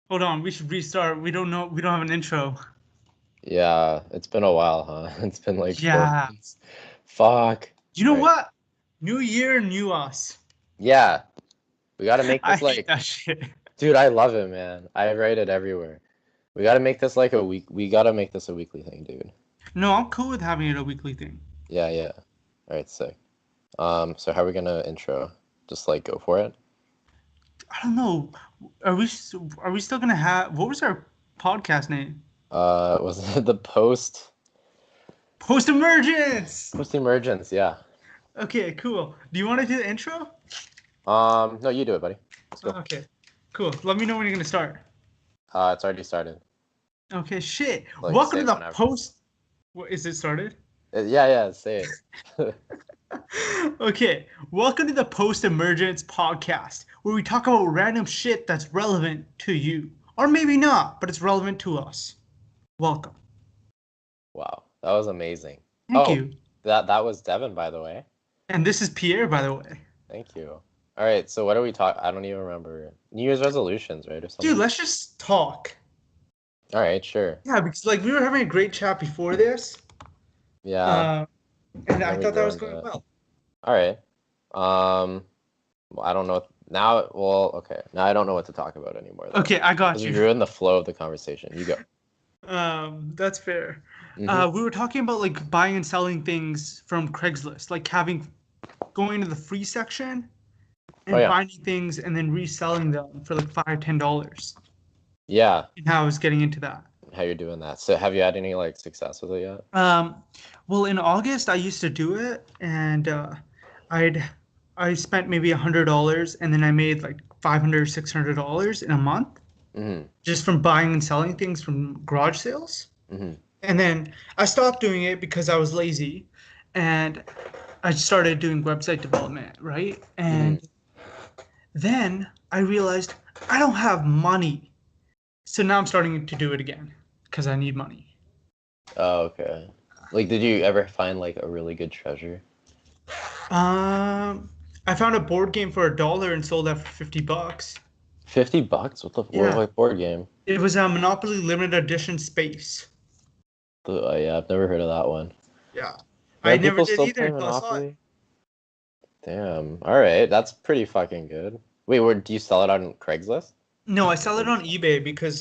Hold on, we should restart. We don't know. We don't have an intro. Yeah, it's been a while, huh? It's been like 4 Yeah. months. Fuck. You know All right. what? New year, new us. Yeah, we gotta make I this hate like, that shit. dude, I love it, man. I write it everywhere. We gotta make this like a week. We gotta make this a weekly thing, dude. No, I'm cool with having it a weekly thing. Yeah, yeah. All right, sick. So how are we gonna intro? Just like go for it? I don't know. Are we still gonna have? What was our podcast name? Was it the Post Emergence. post emergence? Yeah. Okay, cool. Do you want to do the intro? No, you do it, buddy. Let's go. Okay, cool. Let me know when you're gonna start. It's already started. Okay, shit. Like, Welcome say to it the whenever. post. What is it started? Yeah, yeah, say it. Okay, welcome to the Post Emergence podcast, where we talk about random shit that's relevant to you. Or maybe not, but it's relevant to us. Welcome. Wow, that was amazing. Thank Oh, you. that was Devin, by the way. And this is Pierre, by the way. Thank you. All right, so what are we talking? I don't even remember. New Year's resolutions, right, or Dude, something? let's just talk. All right, sure. Yeah, because like we were having a great chat before this, Yeah, uh, and and I then we thought that was ruined going it. well. All right. Well, I don't know now. Well, okay. Now I don't know what to talk about anymore, though, Okay, I because got we you. ruined the flow of the conversation. You go. That's fair. Mm-hmm. We were talking about like buying and selling things from Craigslist, like having going to the free section Oh and yeah, finding things and then reselling them for like $5, $10. yeah. And how I was getting into that. How you're doing that? So have you had any like success with it yet? Well, in August I used to do it, and I'd I spent maybe $100, and then I made like $500, $600 in a month Mm-hmm. just from buying and selling things from garage sales. Mm-hmm. And then I stopped doing it because I was lazy, and I started doing website development, right? Mm-hmm. And then I realized I don't have money. So now I'm starting to do it again because I need money. Oh, okay. Like, did you ever find like a really good treasure? Um, I found a board game for $1 and sold that for $50. $50? Yeah, What board game? it was a Monopoly limited edition Space. Yeah, I've never heard of that one. Yeah, I Man, never people did still either play until I saw it. Monopoly? Damn. All right, that's pretty fucking good. Wait, where do you sell it on Craigslist? No, I sell Where it do you on sell eBay because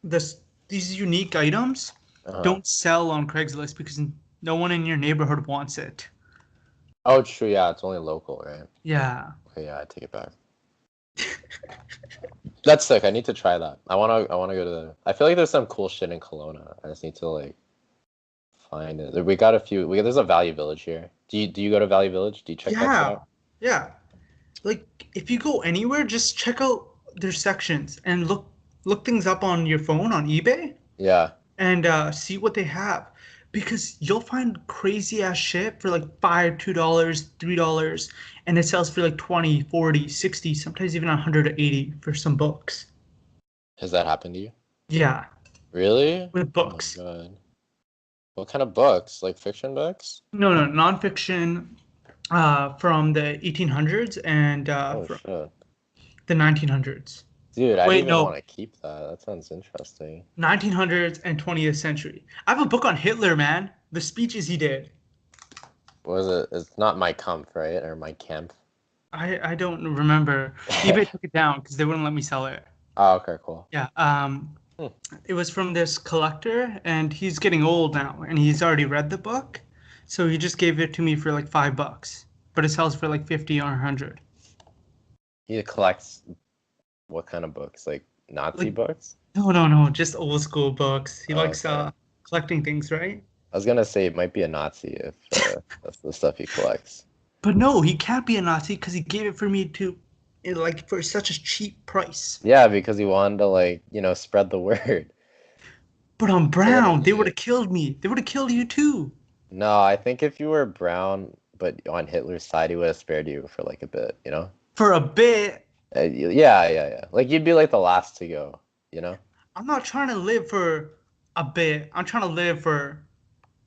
this these unique items it? Uh-huh. don't sell on Craigslist because no one in your neighborhood wants it. Oh, true. Yeah, it's only local, right? Yeah. Okay, yeah, I take it back. That's sick. I need to try that. I wanna go to the. I feel like there's some cool shit in Kelowna. I just need to like find it. We got a few. There's a Value Village here. Do you go to Value Village? Do you check that shit Yeah. out? Yeah. Like if you go anywhere, just check out their sections and look things up on your phone on eBay Yeah. and see what they have because you'll find crazy ass shit for like $5, $2, $3, and it sells for like 20, 40, 60, sometimes even 180 for some books. Has that happened to you? Yeah, Really? with Oh my books. God. What kind of books? Like fiction books? No, no, nonfiction from the 1800s and Oh from shit. the 1900s. Dude, I'd Wait, even no, want to keep that. That sounds interesting. 1900s and 20th century. I have a book on Hitler, man. The speeches he did. What is it? It's not My Kampf, right? Or My Kampf. I don't remember. eBay took it down because they wouldn't let me sell it. Oh, okay, cool. Yeah. Hmm. It was from this collector, and he's getting old now, and he's already read the book, so he just gave it to me for like $5, but it sells for like 50 or 100. He collects what kind of books? Like Nazi Like, books? no, no, no, just old school books. He Oh, likes okay. collecting things, right? I was gonna say it might be a Nazi if that's the stuff he collects. But no, he can't be a Nazi because he gave it for me to, like, for such a cheap price. Yeah, because he wanted to like, spread the word. But I'm What an brown. They would have idiot. killed me. They would have killed you too. No, I think if you were brown but on Hitler's side, he would have spared you for like a bit, you know? For a bit. Yeah, yeah, yeah. Like you'd be like the last to go, you know? I'm not trying to live for a bit. I'm trying to live for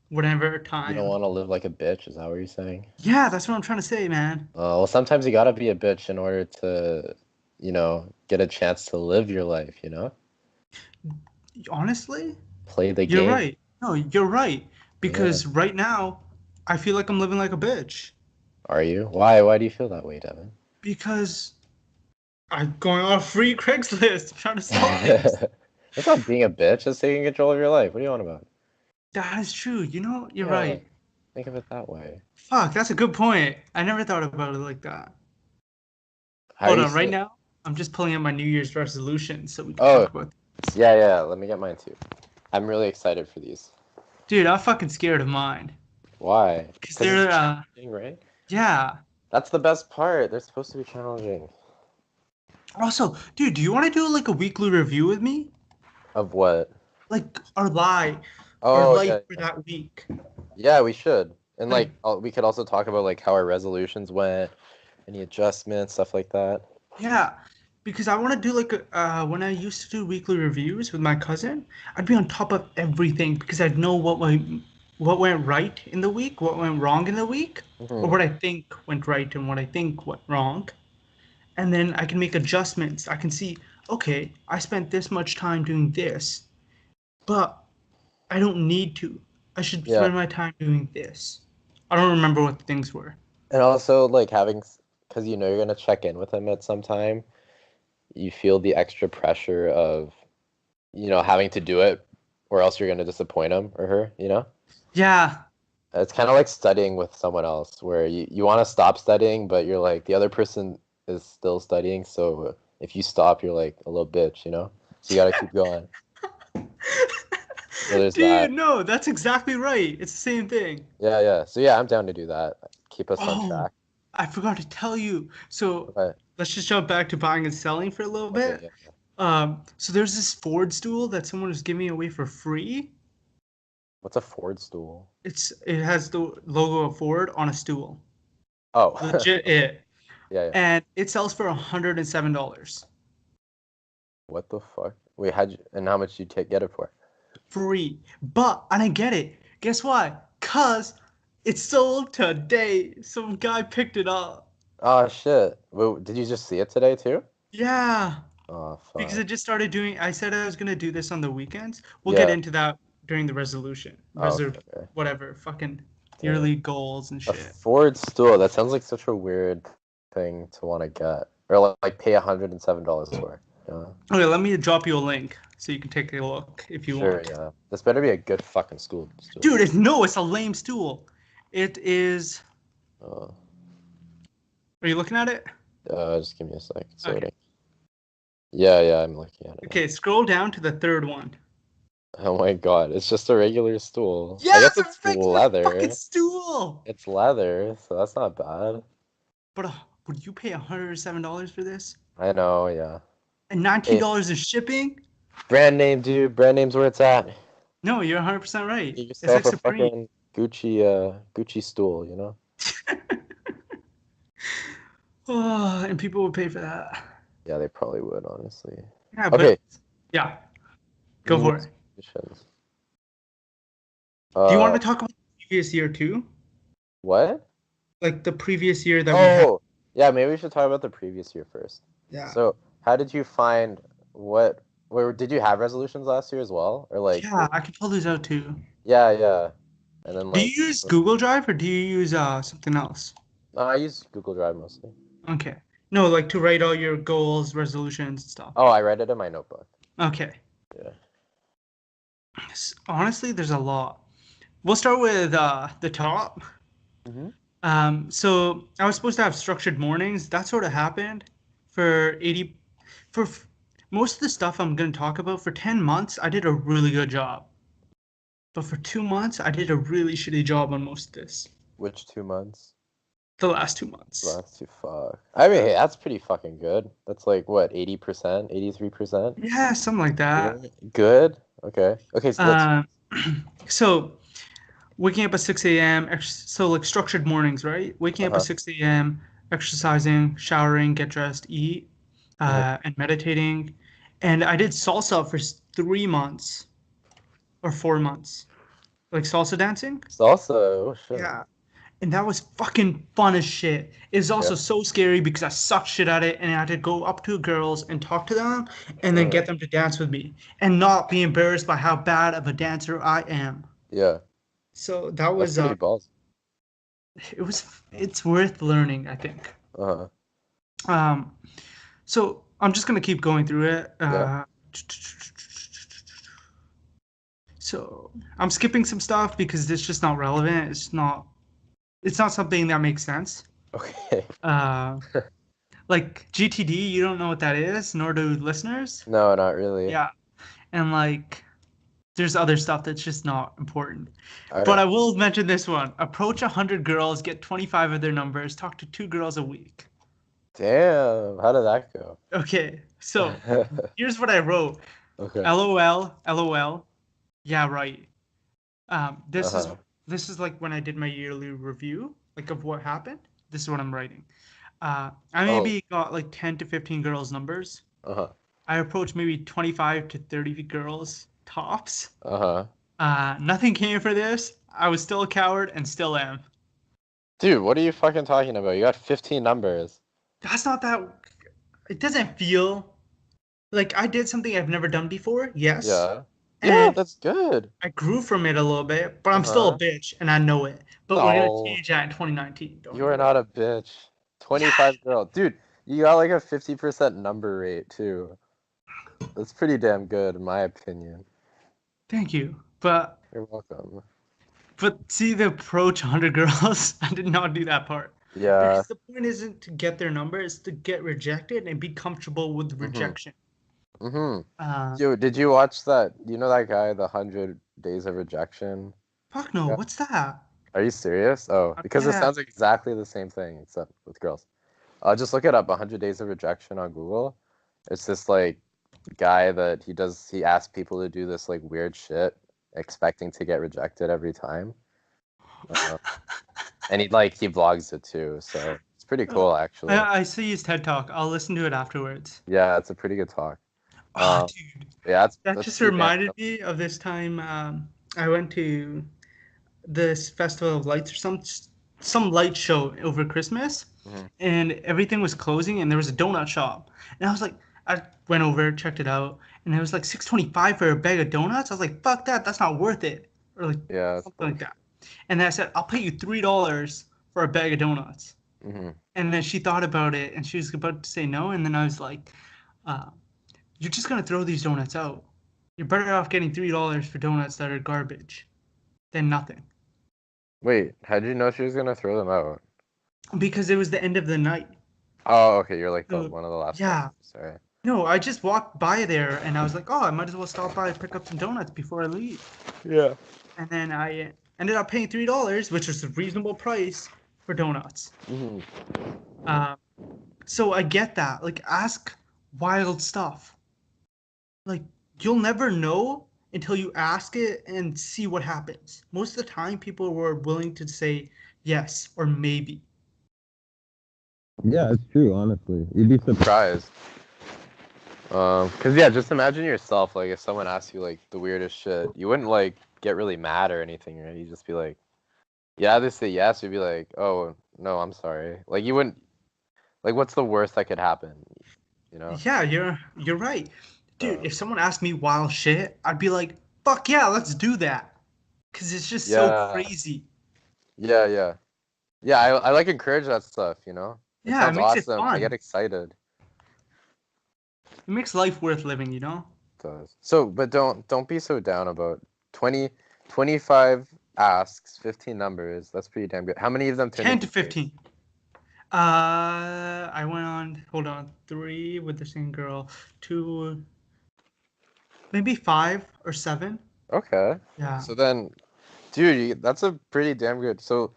whatever You don't time. want to live like a bitch, is that what you're saying? Yeah, that's what I'm trying to say, man. Well, sometimes you gotta be a bitch in order to, get a chance to live your life, Honestly, play the you're game. right. No, you're right. Yeah. Because right now, I feel like I'm living like a bitch. Are you? Why do you feel that way, Devin? Because I'm going on a free Craigslist trying to sell things. That's not being a bitch. That's taking control of your life. What do you want about? That is true. You know, you're Yeah, right. think of it that way. Fuck, that's a good point. I never thought about it like that. How are Hold you on, right seeing? now, I'm just pulling out my New Year's resolution so we can Oh, talk about this. yeah. Let me get mine too. I'm really excited for these. Dude, I'm fucking scared of mine. Why? Because Because it's they're, challenging, right? yeah. That's the best part. They're supposed to be challenging. Also, dude, do you want to do like a weekly review with me? Of what? Like our Oh, life yeah. for that week. Yeah, we should. And Like, we could also talk about like how our resolutions went, any adjustments, stuff like that. yeah, because I want to do like when I used to do weekly reviews with my cousin, I'd be on top of everything because I'd know what went right in the week, what went wrong in the week, or Hmm. what I think went right and what I think went wrong. And then I can make adjustments. I can see, okay, I spent this much time doing this, but I don't need to. I should Yeah. spend my time doing this. I don't remember what the things were. And also like because you're gonna check in with him at some time, you feel the extra pressure of, having to do it, or else you're gonna disappoint him or her. Yeah, It's kind of like studying with someone else, where you want to stop studying, but you're like the other person is still studying, so if you stop, you're like a little bitch. So you gotta keep going. So there's dude, that. no, that's exactly right. It's the same thing. Yeah. So yeah, I'm down to do that. Keep us on Oh, track. I forgot to tell you. So Okay. let's just jump back to buying and selling for a little Okay. bit. Yeah. So there's this Ford stool that someone was giving away for free. What's a Ford stool? It has the logo of Ford on a stool. Oh. Legit it. Yeah. And it sells for $107. What the fuck? Wait, and how much you get it for? Free. But I didn't get it. Guess why? Cause it sold today. Some guy picked it up. Oh shit. Wait, did you just see it today too? Yeah. Oh Because fuck. I just started doing I said I was gonna do this on the weekends. We'll get Yeah. into that during the resolution. Oh, okay. Okay. Whatever. Fucking Damn. yearly goals and A shit. Ford stool. That sounds like such a weird thing to want to get, or like pay $107 for. Yeah. Okay, let me drop you a link so you can take a look if you Sure. want. Yeah. This better be a good fucking school stool. Dude, it's a lame stool. It is. Uh, Are you looking at it? just give me a sec. It's Okay. loading. Yeah. I'm looking at it now. Okay, scroll down to the third one. Oh my god, it's just a regular stool. I Yeah, guess it's a it's regular fucking leather. stool. It's leather, so that's not bad. But would you pay $107 for this? I know, yeah. And $19 Hey, in shipping? brand name, dude. Brand name's where it's at. No, you're 100% right. Get It's like yourself a Supreme. fucking Gucci stool. Oh, and people would pay for that. Yeah, they probably would, honestly. Yeah, but Okay, yeah, go new for it. resolutions. Do you want Uh, to talk about the previous year too? what? Like the previous year that we had? Oh, yeah, maybe we should talk about the previous year first. Yeah. So, how did you find what, where did you have resolutions last year as well? Or like, Yeah, I can pull these out too. yeah. And then Do like, you use Google Drive or do you use something else? no, I use Google Drive mostly. Okay. No, like to write all your goals, resolutions, and stuff. Oh, I read it in my notebook. Okay. Yeah. Honestly, there's a lot. We'll start with the top. Hmm. So I was supposed to have structured mornings. That sort of happened for 80 for most of the stuff I'm going to talk about for 10 months. I did a really good job. But for 2 months, I did a really shitty job on most of this. Which 2 months? The last 2 months. Last two, fuck. I mean, hey, that's pretty fucking good. That's like what, 80%, 83%? Yeah, something like that. Good. Okay, so let's. Um, so waking up at 6 a.m. So like structured mornings, right? Waking up at Uh-huh. 6 a.m., exercising, showering, get dressed, eat, Mhm. and meditating. And I did salsa for 3 months or 4 months, like salsa dancing. Salsa, oh shit. Yeah. and that was fucking fun as shit. It was Yeah. also so scary because I sucked shit at it, and I had to go up to girls and talk to them, and then Uh, get them to dance with me, and not be embarrassed by how bad of a dancer I am. yeah. So that That's was pretty balls. it's worth learning, I think. Uh-huh. Um, so I'm just gonna keep going through it. Yeah. So I'm skipping some stuff because it's just not relevant. It's not something that makes sense. Okay. Uh, like GTD, you don't know what that is, nor do listeners. No, not really. Yeah, and like there's other stuff that's just not important. All But right. I will mention this one: approach 100 girls, get 25 of their numbers, talk to 2 girls a week. Damn. How did that go? Okay, so here's what I wrote: Okay. LOL, LOL. Yeah, right. This is Uh-huh. this is like when I did my yearly review, like of what happened. This is what I'm writing. I Oh. maybe got like 10 to 15 girls' numbers. Uh-huh. I approached maybe 25 to 30 girls tops. Uh-huh. Nothing came for this. I was still a coward and still am. Dude, what are you fucking talking about? You got 15 numbers. That's not that. It doesn't feel like I did something I've never done before. Yes, Yeah. Yeah, and that's good. I grew from it a little bit, but I'm still a Uh-huh. bitch and I know it. But we're gonna No, change that in 2019. Don't you you are worry. not a bitch. Yeah, 25 girl. Dude, you got like a 50% number rate too. That's pretty damn good in my opinion. thank you. But You're welcome. see the approach 100 girls. I did not do that part Yeah. because the point isn't to get their number; it's to get rejected and be comfortable with Mm-hmm. rejection. Mm-hmm. Uh, Dude, did you watch that? You know that guy, the 100 Days of Rejection? fuck no. Yeah. What's that? Are you serious? Oh, because it Yeah. sounds like exactly the same thing except with girls. Just look it up, 100 Days of Rejection on Google. It's this like guy that he asks people to do this like weird shit, expecting to get rejected every time. Uh, and he vlogs it too, so it's pretty Uh, cool actually. I see his TED talk. I'll listen to it afterwards. Yeah, it's a pretty good talk. Oh, Um, dude, yeah, that that's just pretty damn reminded good. me of this time I went to this festival of lights or some light show over Christmas, Hmm. and everything was closing, and there was a donut shop, and I was like, I went over, checked it out, and it was like 6.25 for a bag of donuts. I was like, fuck that, that's not worth it, or like Yeah, it's something like bullshit. that. And then I said, I'll pay you $3 for a bag of donuts. Hmm. And then she thought about it, and she was about to say no, and then I was like, uh, you're just gonna throw these donuts out. You're better off getting $3 for donuts that are garbage than nothing. Wait, how did you know she was gonna throw them out? Because it was the end of the night. Oh, okay, you're like the So one of the last yeah, customers. Sorry. no, I just walked by there and I was like, oh, I might as well stop by and pick up some donuts before I leave. Yeah. And then I ended up paying $3, which was a reasonable price for donuts. Hmm. Uh, so I get that. Like, ask wild stuff. Like, you'll never know until you ask it and see what happens. Most of the time, people were willing to say yes or maybe. Yeah, it's true, honestly. You'd be surprised. Cause yeah, just imagine yourself, like if someone asks you like the weirdest shit, you wouldn't like get really mad or anything, right? You'd just be like, yeah, they say yes, you'd be like, oh no, I'm sorry. Like you wouldn't like what's the worst that could happen, you know? Yeah, you're right. Dude, Uh, if someone asked me wild shit, I'd be like, fuck yeah, let's do that. Cause it's just so yeah, crazy. yeah. Yeah, I like encourage that stuff, you know? It Yeah, it sounds makes it awesome. I get fun. excited. It makes life worth living, you know? It does. So, but don't be so down about 20, 25 asks, 15 numbers. That's pretty damn good. How many of them turned 10 to into dates? 15. I went on, hold on, three with the same girl, two, maybe five or seven. Okay. Yeah, So then, dude, that's a pretty damn good. So,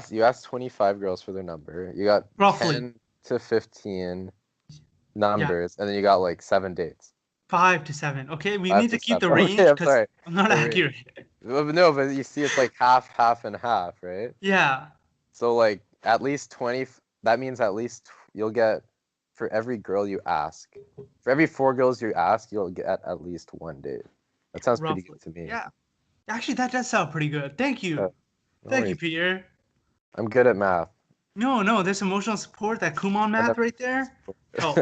you asked 25 girls for their number. You got roughly. 10 to 15 Yeah, numbers, and then you got like 7 dates. 5 to 7. Okay, we 5 need to to keep the 7. Okay, range I'm because sorry. I'm not The range. accurate. Well, but no, but you see, it's like half, half, and half, right? Yeah, So like at least 20. That means at least you'll get for every girl you ask. For every 4 girls you ask, you'll get at least one date. That sounds pretty roughly. good to me. Yeah, actually, that does sound pretty good. Thank Yeah, you. no Thank you, worries. Peter. I'm good at math. No, no, this emotional support, that Kumon I math never. right there, help.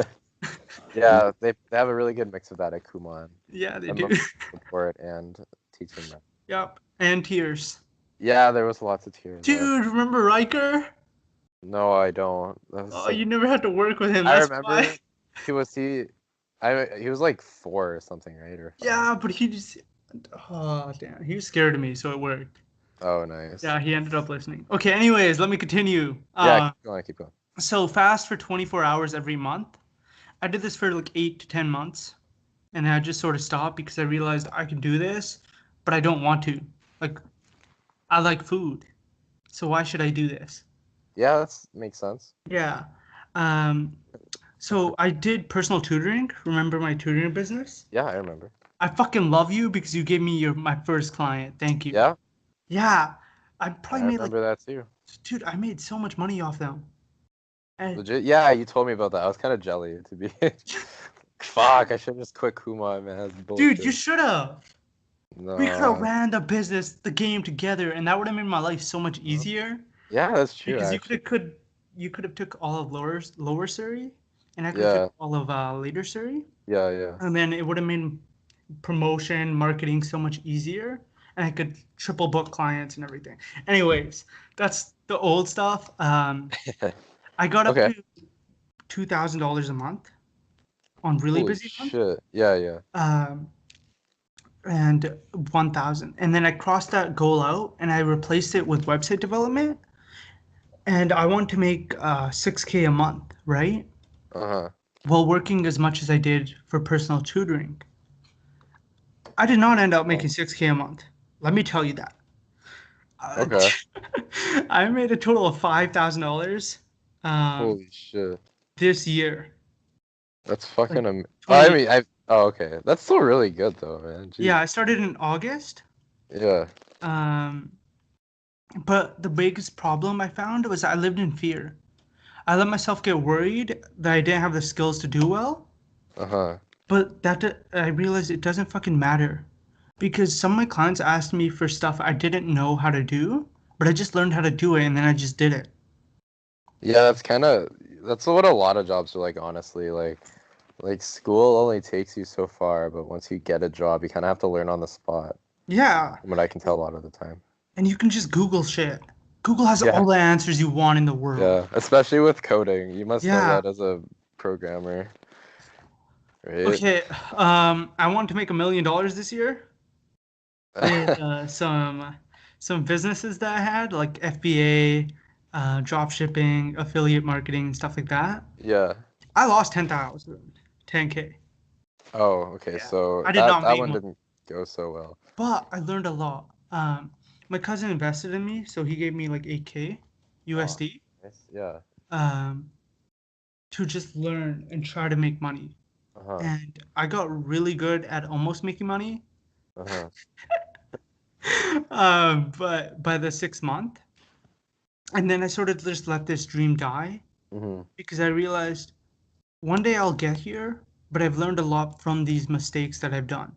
Yeah, they have a really good mix of that at Kumon. Yeah, they do. Emotional support and teaching math. Yep. And tears. Yeah, there was lots of tears there. Dude, remember Riker? No, I don't. That was Oh, so. you never had to work with him. I That's why. remember he was like 4 or something, right? Or 5. Yeah, but he just. Oh, damn. He was scared of me, so it worked. Oh, nice. Yeah, he ended up listening. Okay, anyways, let me continue. Yeah, keep going, keep going. So fast for 24 hours every month. I did this for like 8 to 10 months, and I just sort of stopped because I realized I can do this, but I don't want to. Like, I like food, so why should I do this? Yeah, that makes sense. Yeah. Um, so I did personal tutoring. Remember my tutoring business? Yeah, I remember. I fucking love you because you gave me my first client. Thank you. Yeah, Yeah. I I probably made like, remember that too. dude, I made so much money off them. And Legit. Yeah, you told me about that. I was kind of jelly to be. Fuck, I should just quit Kumon, man. That's dude, you bullshit. should have. We could have No. ran the business, the game together, and that would have made my life so much Huh? easier. Yeah, that's true, Because actually. you could have took all of lower Surrey, and I could have took Yeah, all of later Surrey, yeah, yeah. and then it would have made promotion, marketing so much easier, and I could triple book clients and everything. Anyways, that's the old stuff. I got up Okay. to $2,000 a month on really Holy busy months, shit. Yeah, yeah. um, and 1,000, and then I crossed that goal out, and I replaced it with website development, and I want to make 6K a month, right? Uh-huh. While working as much as I did for personal tutoring. I did not end up Oh, making 6K a month. Let me tell you that. Uh, okay. I made a total of $5,000 Holy shit. this year, That's like fucking I 20. mean, oh, okay. That's still really good though, man. Yeah, Jeez. I started in August. Yeah. Um, but the biggest problem I found was I lived in fear. I let myself get worried that I didn't have the skills to do well. Uh-huh. But I realized it doesn't fucking matter because some of my clients asked me for stuff I didn't know how to do, but I just learned how to do it and then I just did it. Yeah, that's what a lot of jobs are like, honestly. Like school only takes you so far, but once you get a job, you kind of have to learn on the spot. Yeah, From what I can tell a lot of the time. and you can just Google shit. Google has Yeah. all the answers you want in the world. Yeah, especially with coding. You must know Yeah. that as a programmer, right? Okay. I want to make $1 million this year with some businesses that I had like FBA, drop shipping, affiliate marketing, stuff like that. Yeah. I lost 10,000, 10K. Oh, okay. Yeah. So I did that not that make one much, didn't go so well. but I learned a lot. My cousin invested in me, so he gave me like 8K Oh, USD nice. Yeah. um, to just learn and try to make money. Uh-huh. And I got really good at almost making money. Uh-huh. But by the 6th month, and then I sort of just let this dream die Mm-hmm. because I realized one day I'll get here, but I've learned a lot from these mistakes that I've done.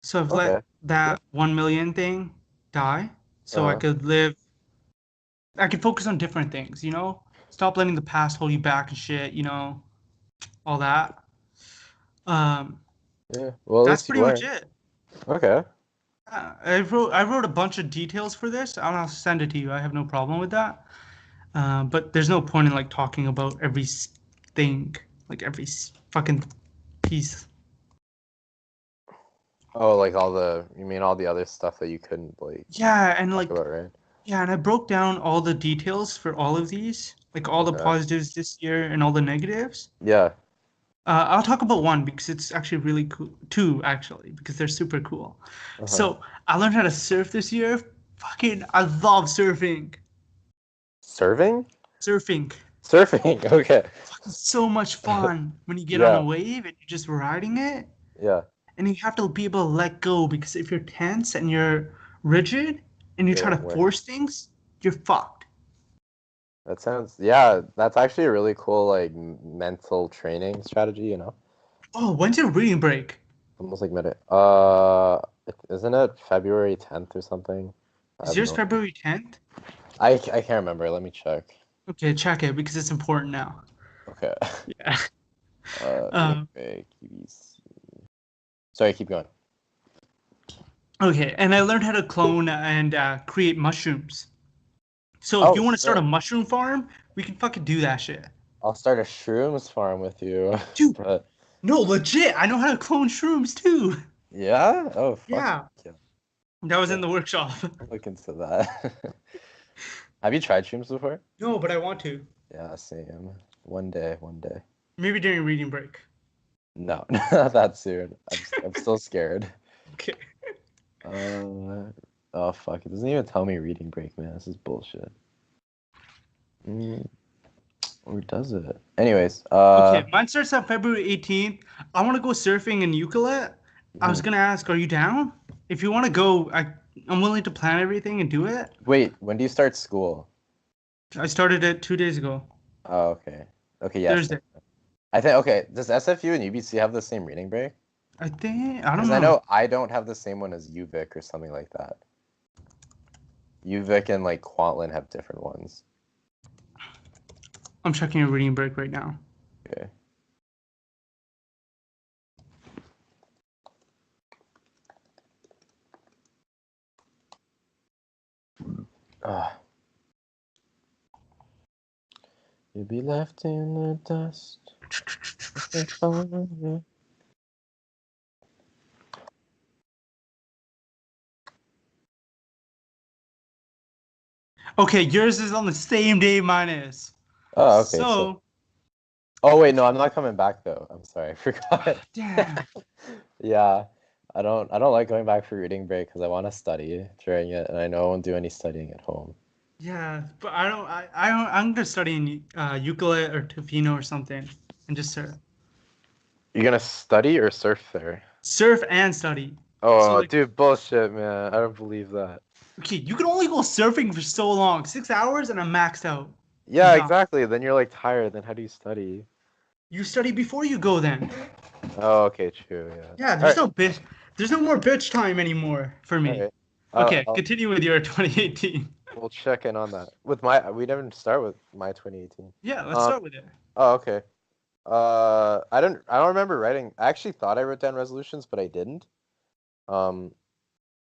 So I've let Okay. Yeah. that 1 million thing die so Uh-huh. I could focus on different things, you know? Stop letting the past hold you back and shit, you know, all that. Um, Yeah. Well, at that's least you pretty much learned. it. Okay. I wrote a bunch of details for this. I'll send it to you. I have no problem with that. But there's no point in like talking about every thing, like every fucking piece. Oh, like you mean all the other stuff that you couldn't like Yeah, and talk like about, right? yeah, and I broke down all the details for all of these, like all the Okay. positives this year and all the negatives. Yeah. I'll talk about one because it's actually really cool. Two, actually, because they're super cool. Uh-huh. So I learned how to surf this year. Fucking, I love surfing. Serving? Surfing. Surfing. Okay. Fucking so much fun when you get on a Yeah. wave and you're just riding it. Yeah. And you have to be able to let go because if you're tense and you're rigid and you It try to won't work. force things, you're fucked. Yeah, that's actually a really cool like mental training strategy, you know? Oh, when's your reading break? Almost like isn't it February 10th or something? I Is have yours no idea. February 10th? I can't remember. Let me check. Okay, check it because it's important now. Okay. Yeah. Reading Um, break, UBC. Sorry, keep going. okay, and I learned how to clone and create mushrooms. So if Oh, you want to start a sick. mushroom farm, we can fucking do that shit. I'll start a shrooms farm with you. Dude, But no, legit. I know how to clone shrooms too. yeah? Oh, fuck Yeah, yeah. that was in Yeah, the workshop. I'll look into that. Have you tried shrooms before? No, but I want to. Yeah, same. One day, one day. Maybe during reading break. No, not that soon. I'm still scared. Okay. Uh, oh fuck! It doesn't even tell me reading break, man. This is bullshit. Mm, or does it? Anyways, Okay, mine starts on February 18th. I want to go surfing in Euclid. I was mhm. gonna ask, are you down? If you want to go, I'm willing to plan everything and do it. Wait, when do you start school? I started it 2 days ago, Oh, okay. Okay, yes. Thursday. I think okay. Does SFU and UBC have the same reading break? I don't Because I know. know I don't have the same one as UVic or something like that. UVic and like Kwantlen have different ones. I'm checking a reading break right now. Okay. Ah, you'll be left in the dust. Okay, yours is on the same day mine is. Oh, okay. So, So, oh wait, no, I'm not coming back though. I'm sorry, I forgot. damn. Yeah, I don't like going back for reading break because I want to study during it, and I know I won't do any studying at home. Yeah, but I'm gonna study in Euclid or Tofino or something and just You're gonna study or surf there? surf and study. So Oh, like, dude, bullshit, man. I don't believe that. okay, you can only go surfing for so long, 6 hours, and I'm maxed out. I'm Yeah, done. exactly. Then you're like tired. Then how do you study? You study before you go then. Oh, okay, true. Yeah. Yeah, All there's right. no bitch. There's no more bitch time anymore for All me. right. Okay, I'll continue with your 2018. we'll check in on that. With my, we didn't start with my 2018. Yeah, let's Um. start with it. Oh, okay. I don't remember writing. I actually thought I wrote down resolutions, but I didn't. Um.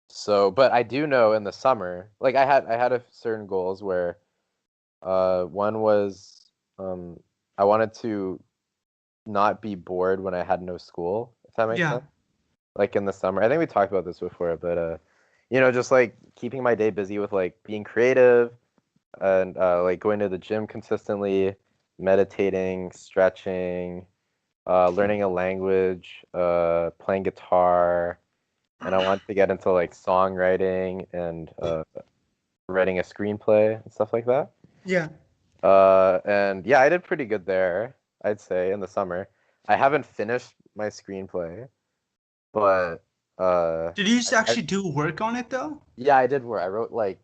So, but I do know in the summer, like I had a certain goals where, one was, I wanted to not be bored when I had no school, if that makes Yeah. sense. Like in the summer. I think we talked about this before, but just like keeping my day busy with like being creative and like going to the gym consistently, meditating, stretching, learning a language, playing guitar, and I want to get into like songwriting and writing a screenplay and stuff like that. Yeah. And yeah, I did pretty good there, I'd say, in the summer. I haven't finished my screenplay, but Did you I actually do work on it though? yeah, I did work. I wrote like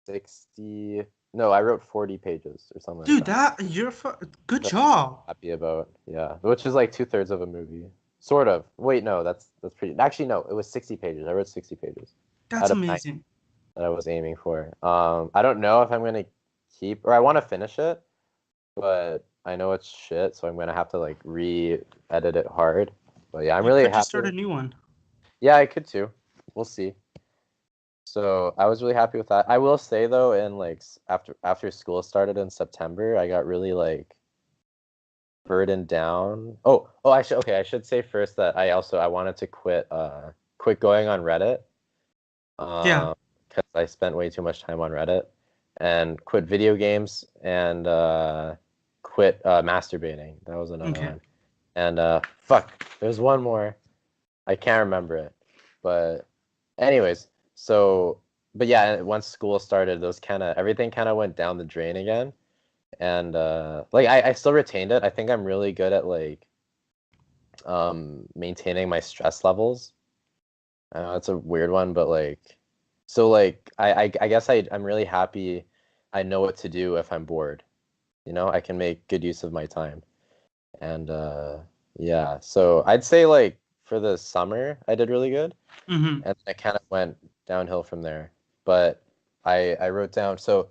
60, no, I wrote 40 pages or something like Dude, that. good That's what job. I'm happy about. Yeah, which is like two-thirds of a movie. Sort of. Wait, no, that's pretty. Actually, no, it was 60 pages. I wrote 60 pages That's out of 90 amazing. that I was aiming for. I don't know if I'm gonna keep or I want to finish it, but I know it's shit, so I'm gonna have to like re-edit it hard. But yeah, I'm You really could just happy. start a new one. Yeah, I could too. We'll see. So I was really happy with that. I will say though, in like after school started in September, I got really like burdened down. Oh, I should say first that I wanted to quit going on Reddit. Yeah. Because I spent way too much time on Reddit, and quit video games and quit masturbating. That was another Okay. one. And fuck, there's one more. I can't remember it. But anyways, so but yeah, once school started, those kind of everything kind of went down the drain again. And like I still retained it. I think I'm really good at like maintaining my stress levels. I know it's a weird one, but like so like I guess I'm really happy I know what to do if I'm bored. You know, I can make good use of my time. And yeah, so I'd say like for the summer I did really good. Mm-hmm. And I kind of went downhill from there. But I wrote down, so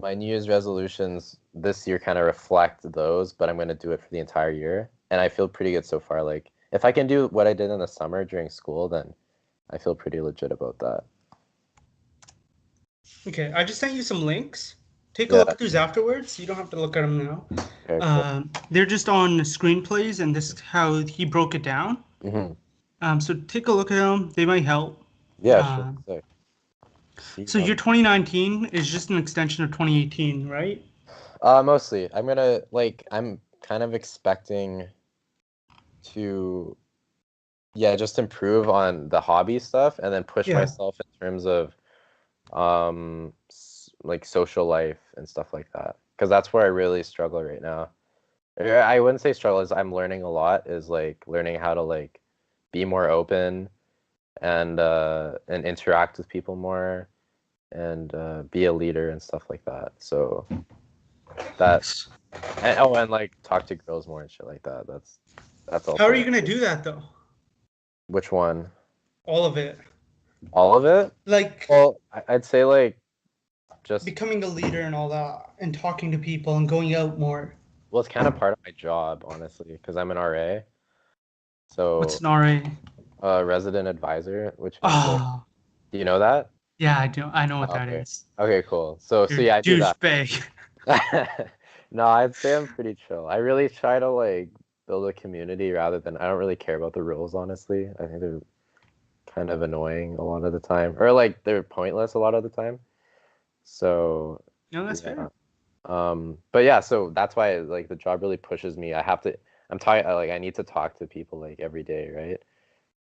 my New Year's resolutions this year kind of reflect those, but I'm going to do it for the entire year. And I feel pretty good so far. Like, if I can do what I did in the summer during school, then I feel pretty legit about that. Okay, I just sent you some links. Take a look Yeah. at these afterwards. You don't have to look at them now. Okay, cool. They're just on screenplays, and this is how he broke it down. Hmm. So take a look at them. They might help. Yeah, sure. Um, Sick. See, so your 2019 is just an extension of 2018, right? mostly. I'm kind of expecting to, yeah, just improve on the hobby stuff and then push Yeah. myself in terms of like social life and stuff like that. Because that's where I really struggle right now. I wouldn't say struggle, is I'm learning a lot, is like learning how to like be more open and interact with people more and be a leader and stuff like that. So that Nice. and like talk to girls more and shit like that. That's How are also you gonna do that though? which one? All of it. All of it? Like Well, I'd say like just becoming a leader and all that, and talking to people and going out more. well, it's kind of part of my job, honestly, because I'm an RA. What's So an RA? resident advisor, which means like, Oh, do you know that? yeah, I do. I know what Oh, that okay. is. Okay, cool. So You're yeah, I do that. douchebag. No, I'd say I'm pretty chill. I really try to like build a community rather than I don't really care about the rules, honestly. I think they're kind of annoying a lot of the time, or like they're pointless a lot of the time. So No, that's yeah. fair. But yeah, so that's why like the job really pushes me. I'm talking like I need to talk to people like every day, right?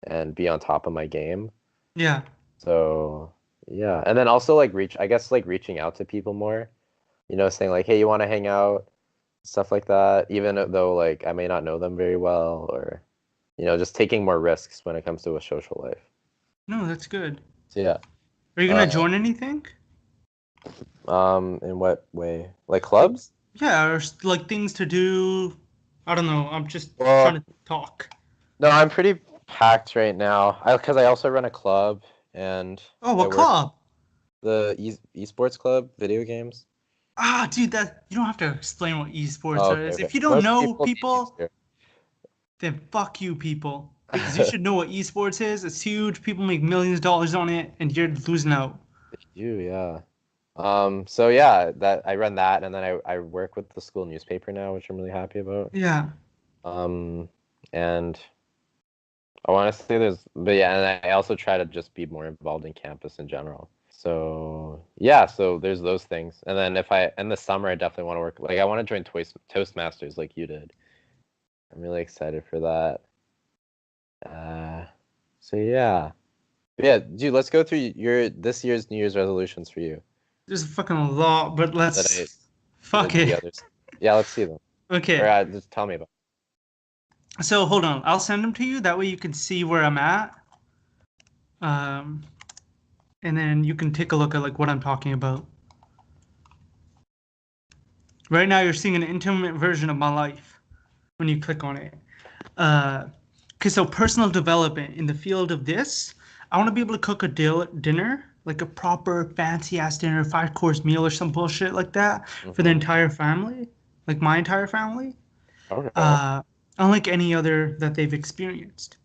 And be on top of my game. Yeah. So yeah, and then also like I guess like reaching out to people more, saying like, hey, you want to hang out, stuff like that, even though like I may not know them very well, or just taking more risks when it comes to a social life. No, that's good. So yeah. Are you gonna Uh, join anything? in what way? Like Like, clubs? yeah, or like things to do. I don't know. I'm just trying Well, to talk. no, I'm pretty packed right now. Because I also run a club and Oh, I what work club? the esports club, video games. Ah, dude, that you don't have to explain what esports Oh, okay, is. okay. If you don't Most know people be people, easier. then fuck you, people. Because you should know what esports is. It's huge. People make millions of dollars on it, and you're losing out. You, yeah. So yeah, that I run that, and then I work with the school newspaper now, which I'm really happy about. Yeah. Um, and I want to say but yeah, and I also try to just be more involved in campus in general. So yeah, so there's those things, and then if I in the summer I definitely want to work. Like I want to join Toastmasters like you did. I'm really excited for that. Uh, so yeah, yeah, dude, let's go through your this year's New Year's resolutions for you. There's a fucking lot, but That I let's fuck the it. others. Yeah, let's see them. Or Okay. just tell me about. So hold on. I'll send them to you. That way you can see where I'm at. Um, and then you can take a look at like what I'm talking about. Right now, you're seeing an intimate version of my life when you click on it. Okay, so personal development in the field of this, I want to be able to cook a dinner, like a proper fancy ass dinner, 5 course meal or some bullshit like that for the Hmm. entire family, like my entire family, Okay. uh, unlike any other that they've experienced.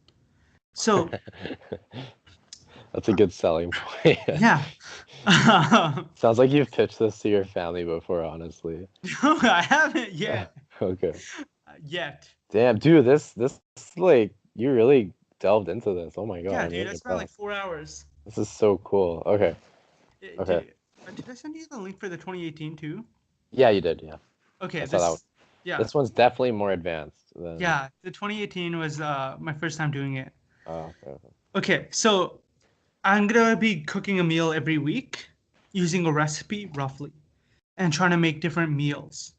So, That's a good selling point. yeah. Sounds like you've pitched this to your family before, honestly. No, I haven't yet. Okay. Yet. Damn, dude, this like you really delved into this. Oh my God, Yeah, I'm dude, really I spent like impressed. 4 hours. This is so cool. Okay. Okay. Did I send you the link for the 2018 too? Yeah, you did. Yeah. I Okay, saw that one. yeah, This one's definitely more advanced than yeah. The 2018 was my first time doing it. okay. Okay, so I'm gonna be cooking a meal every week using a recipe roughly and trying to make different meals,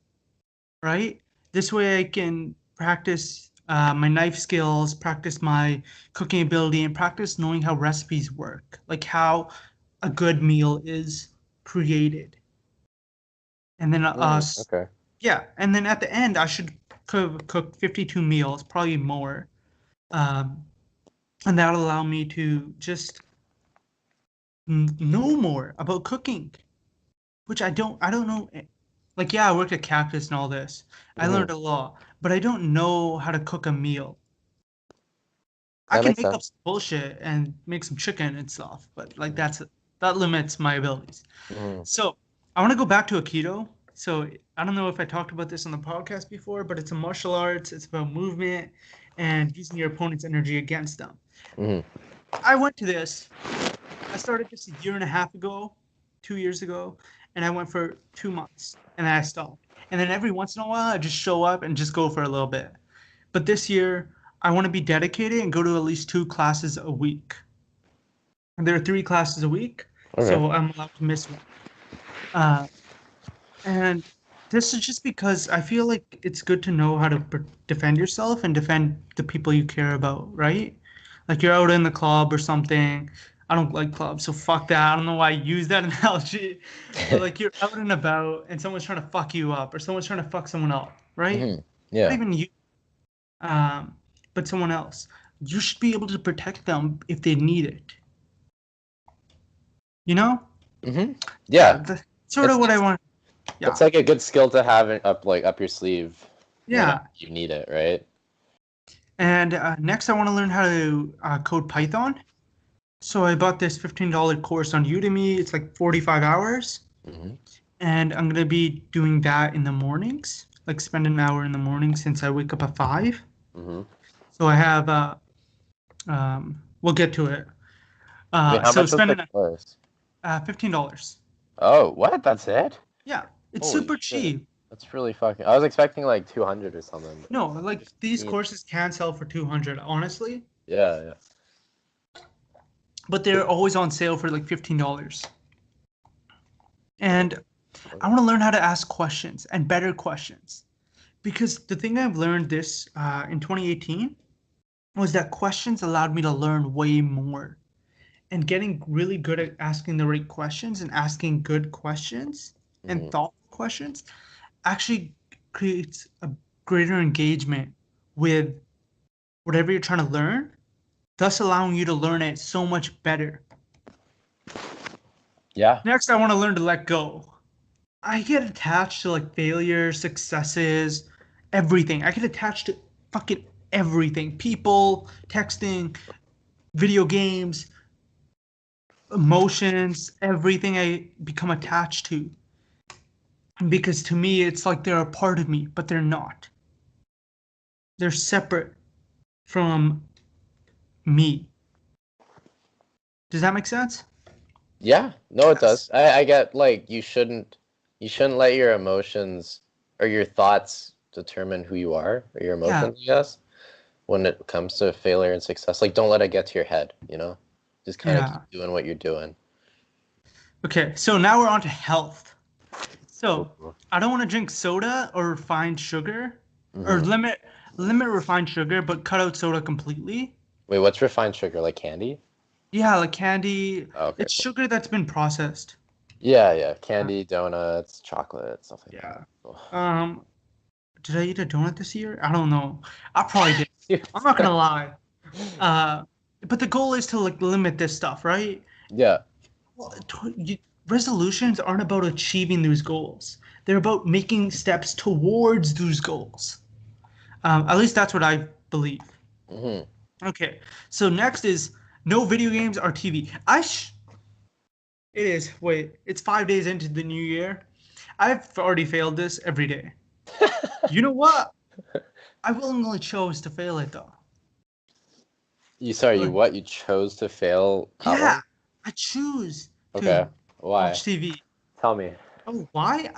right? This way I can practice my knife skills, practice my cooking ability, and practice knowing how recipes work, like how a good meal is created. And then Okay. yeah, and then at the end I should cook 52 meals, probably more. Um, and that'll allow me to just know more about cooking, which I don't know. Like, yeah, I worked at Cactus and all this. I Hmm. learned a lot, but I don't know how to cook a meal. I That can makes make up sense. some bullshit and make some chicken and stuff, but like that limits my abilities. Hmm. So I want to go back to Aikido. So I don't know if I talked about this on the podcast before, but it's a martial arts. It's about movement and using your opponent's energy against them. Hmm. I went to this. I started this a year and a half ago, 2 years ago, and I went for 2 months and then I stopped. And then every once in a while, I just show up and just go for a little bit. But this year, I want to be dedicated and go to at least 2 classes a week. And there are 3 classes a week, Okay. so I'm allowed to miss one. Uh, and this is just because I feel like it's good to know how to defend yourself and defend the people you care about, right? Like you're out in the club or something. I don't like clubs, so fuck that. I don't know why I use that analogy, but like you're out and about and someone's trying to fuck you up or someone's trying to fuck someone up, right? Hmm. Not Yeah. even you, um, but someone else. You should be able to protect them if they need it. You know? Hmm. Yeah, Yeah. that's sort of It's what I it's want. it's Yeah, like a good skill to have up your sleeve whenever yeah. you need it, right? And next, I want to learn how to code Python. So I bought this $15 course on Udemy. It's like 45 hours. Hmm. And I'm going to be doing that in the mornings, like spend an hour in the morning since I wake up at 5. Hmm. So I have, we'll get to it. Wait, how So much was the spending course? $15. Oh, what? That's it? Yeah, it's Holy super shit. cheap. That's really fucking. I was expecting like 200 or something. No, like these 15. courses can sell for 200, honestly, Yeah, but they're always on sale for like $15. yeah. And I want to learn how to ask questions and better questions. Because the thing I've learned this in 2018 was that questions allowed me to learn way more. And getting really good at asking the right questions and asking good questions and Hmm. thoughtful questions actually creates a greater engagement with whatever you're trying to learn, thus allowing you to learn it so much better. Yeah. Next, I want to learn to let go. I get attached to like failures, successes, everything. I get attached to fucking everything. People, texting, video games, emotions, everything I become attached to. Because to me, it's like they're a part of me, but they're not. They're separate from me. Does that make sense? Yeah. No, it Yes. does. I get like you shouldn't let your emotions or your thoughts determine who you are or your Yeah. emotions, I guess, when it comes to failure and success. Like don't let it get to your head, you know? Just kind of keep Yeah. doing what you're doing. Okay. So now we're on to health. So Ooh. I don't want to drink soda or refined sugar, or Hmm. limit refined sugar, but cut out soda completely. Wait, what's refined sugar? Like candy? Yeah, like candy. Oh, okay, It's cool. sugar that's been processed. Yeah, yeah. Uh, Candy, donuts, chocolate, stuff like that. yeah. Cool. Um, did I eat a donut this year? I don't know. I probably did. I'm not gonna lie. Uh, but the goal is to like limit this stuff, right? Yeah. Well, resolutions aren't about achieving those goals. They're about making steps towards those goals. At least that's what I believe. Hmm. Okay, so next is no video games or TV. It is. Wait, it's 5 days into the new year. I've already failed this every day. You know what? I willingly chose to fail it though. Sorry, you Like, what? You chose to fail at yeah, one? I choose Okay. to Why? watch TV. Tell me. Oh, why?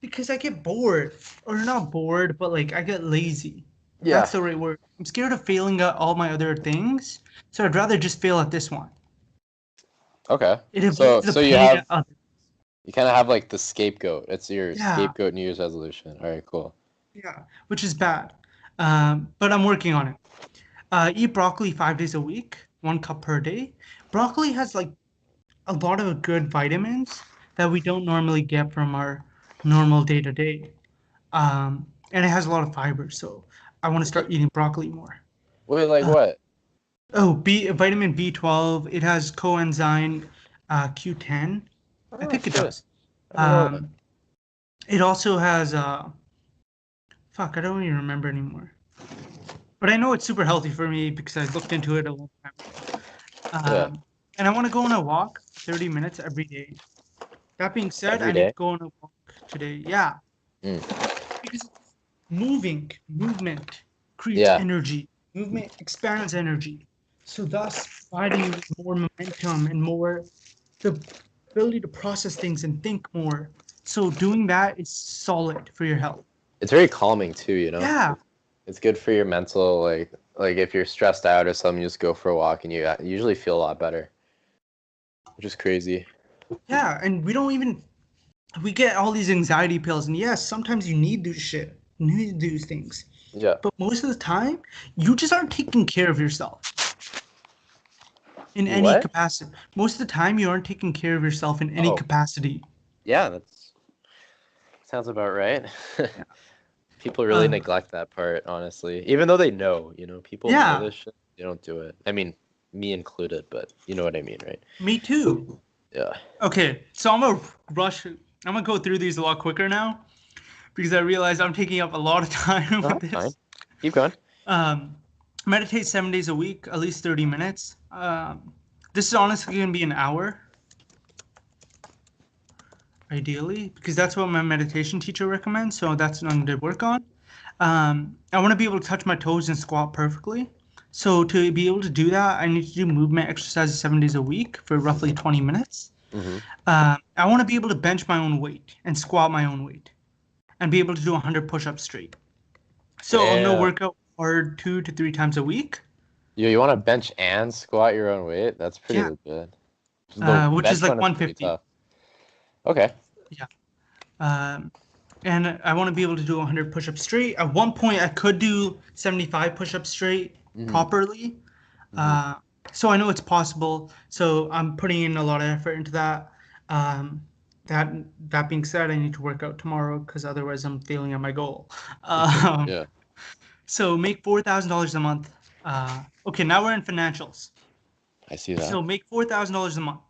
Because I get bored, or not bored, but like I get lazy. Yeah. That's the right word. I'm scared of failing at all my other things, so I'd rather just fail at this one. Okay. It So avoids the so you pain have at others. you kind of have like the scapegoat. It's your Yeah, scapegoat New Year's resolution. All right, cool. yeah, which is bad. But I'm working on it. Eat broccoli 5 days a week, 1 cup per day. Broccoli has like a lot of good vitamins that we don't normally get from our normal day to day. And it has a lot of fiber, so I want to start eating broccoli more. Wait, like Uh, what? oh, vitamin B12. It has coenzyme. Q10. I Oh think it shit. does. I didn't know that. Um, it also has fuck, I don't even remember anymore. But I know it's super healthy for me because I looked into it a long time ago. Yeah. And I want to go on a walk 30 minutes every day. That being said, Every I need day. to go on a walk today. Yeah, Mm. because movement creates Yeah. energy. Movement expands energy. So thus providing you with more momentum and more the ability to process things and think more. So doing that is solid for your health. It's very calming too, you know? Yeah, It's good for your mental, like if you're stressed out or something, you just go for a walk and you usually feel a lot better, which is crazy. yeah, and we get all these anxiety pills, and yes, sometimes you need to do shit, you need to do things, Yeah. but most of the time, you just aren't taking care of yourself in You any what? capacity. Most of the time, you aren't taking care of yourself in any Oh, capacity. yeah, that's sounds about right. Yeah. People really Uh, neglect that part, honestly. Even though they know, people know yeah, this shit, they don't do it. I mean, me included, but you know what I mean, right? me too. Yeah. Okay, so I'm gonna rush. I'm gonna go through these a lot quicker now because I realize I'm taking up a lot of time No, with that's fine. this. Keep going. Um, Meditate 7 days a week, at least 30 minutes. This is honestly gonna be an hour, ideally, because that's what my meditation teacher recommends. So that's what I'm going to work on. I want to be able to touch my toes and squat perfectly. So to be able to do that, I need to do movement exercises 7 days a week for roughly 20 minutes. Mm-hmm. I want to be able to bench my own weight and squat my own weight and be able to do 100 push-ups straight. So I'm going to Damn. work out hard 2 to 3 times a week. You want to bench and squat your own weight? That's pretty Yeah, legit. The which is bench like one is pretty 150. tough. Okay. Yeah. Um, and I want to be able to do 100 push-ups straight. At one point, I could do 75 push-ups straight Mm-hmm. properly. Mm-hmm. Uh, so I know it's possible. So I'm putting in a lot of effort into that. Um, that that being said, I need to work out tomorrow because otherwise I'm failing at my goal. Um, Yeah. so make $4,000 a month. Okay, now we're in financials. I see that. So make $4,000 a month.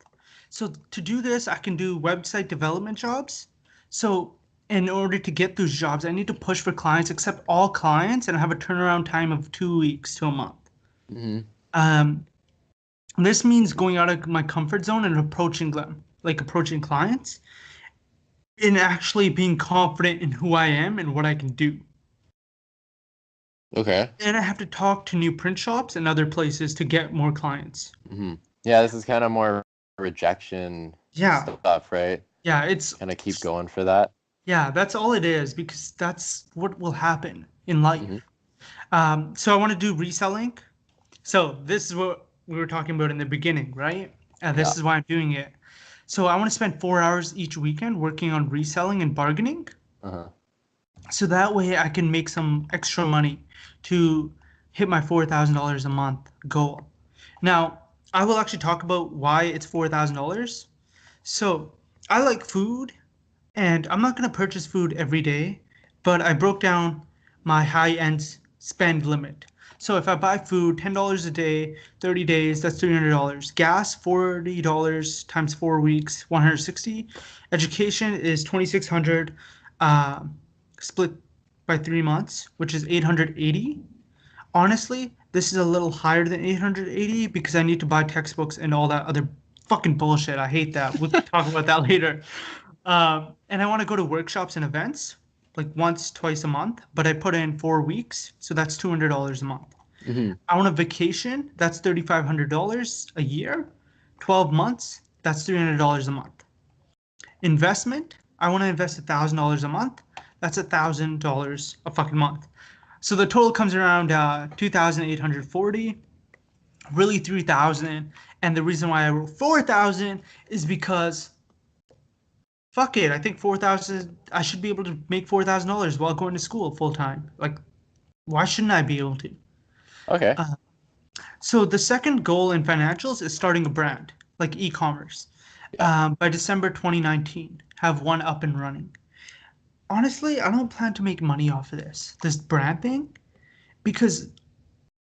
So to do this, I can do website development jobs. So in order to get those jobs, I need to push for clients, accept all clients, and have a turnaround time of 2 weeks to a month. Mm-hmm. Um, this means going out of my comfort zone and approaching them, like approaching clients, and actually being confident in who I am and what I can do. Okay. And I have to talk to new print shops and other places to get more clients. Mm-hmm. Yeah, this is kind of more rejection Yeah, stuff, right? yeah, it's Kind of keep going for that. yeah, that's all it is because that's what will happen in Mm-hmm. life. So I want to do reselling. So this is what we were talking about in the beginning, right? Yeah. This is why I'm doing it. So I want to spend 4 hours each weekend working on reselling and bargaining. Uh-huh. So that way I can make some extra money to hit my $4,000 a month goal. Now, I will actually talk about why it's $4,000. So I like food and I'm not going to purchase food every day, but I broke down my high-end spend limit. So if I buy food, $10 a day, 30 days, that's $300. Gas, $40 times 4 weeks, 160. Education is 2,600 split by 3 months, which is 880. Honestly, this is a little higher than 880 because I need to buy textbooks and all that other fucking bullshit. I hate that. We'll talk about that later. And I want to go to workshops and events like once, twice a month, but I put in 4 weeks, so that's $200 a month. Mm-hmm. I want a vacation, that's $3,500 a year. 12 months, that's $300 a month. Investment, I want to invest $1,000 a month. That's $1,000 a fucking month. So the total comes around 2,840, really 3,000. And the reason why I wrote 4,000 is because fuck it. I think 4,000. I should be able to make $4,000 while going to school full time. Like, why shouldn't I be able to? Okay. Uh, so the second goal in financials is starting a brand, like e-commerce. Yeah. By December 2019, have one up and running. Honestly, I don't plan to make money off of this brand thing, because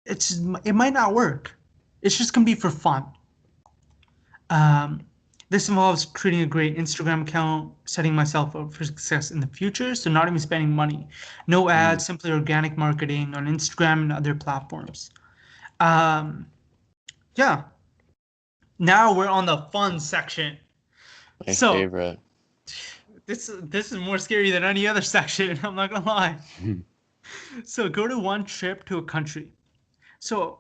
it might not work. It's just gonna be for fun. Um, This involves creating a great Instagram account, setting myself up for success in the future, so not even spending money. No Mm, ads, simply organic marketing on Instagram and other platforms. Um, yeah, now we're on the fun section. my So favorite. this is more scary than any other section, I'm not gonna lie. So go to one trip to a country. So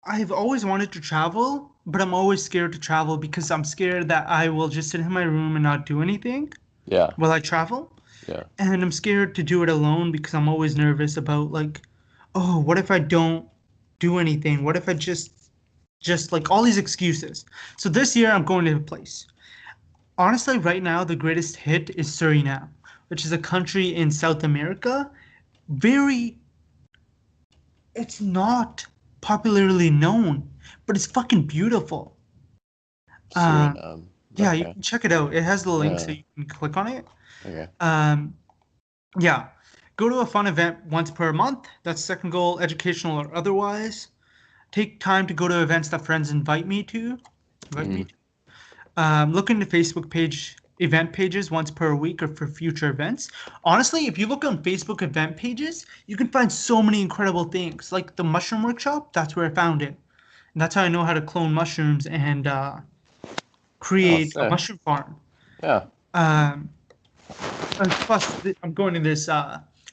I've always wanted to travel, but I'm always scared to travel because I'm scared that I will just sit in my room and not do anything Yeah, while I travel. yeah. And I'm scared to do it alone because I'm always nervous about like, oh, what if I don't do anything? What if I just like all these excuses. So this year I'm going to a place. Honestly, right now the greatest hit is Suriname, which is a country in South America. Very, it's not popularly known, but it's fucking beautiful. Uh, Suriname. yeah, you Okay. can check it out. It has the link so Yeah. you can click on it. Okay. Um, yeah, go to a fun event once per month. That's second goal, educational or otherwise. Take time to go to events that friends invite me to. Invite me Mm, to. Look into Facebook page event pages once per week or for future events. Honestly, if you look on Facebook event pages, you can find so many incredible things. Like the mushroom workshop, that's where I found it. And that's how I know how to clone mushrooms and oh, create a sick. mushroom farm. Yeah. Um, plus, I'm going to this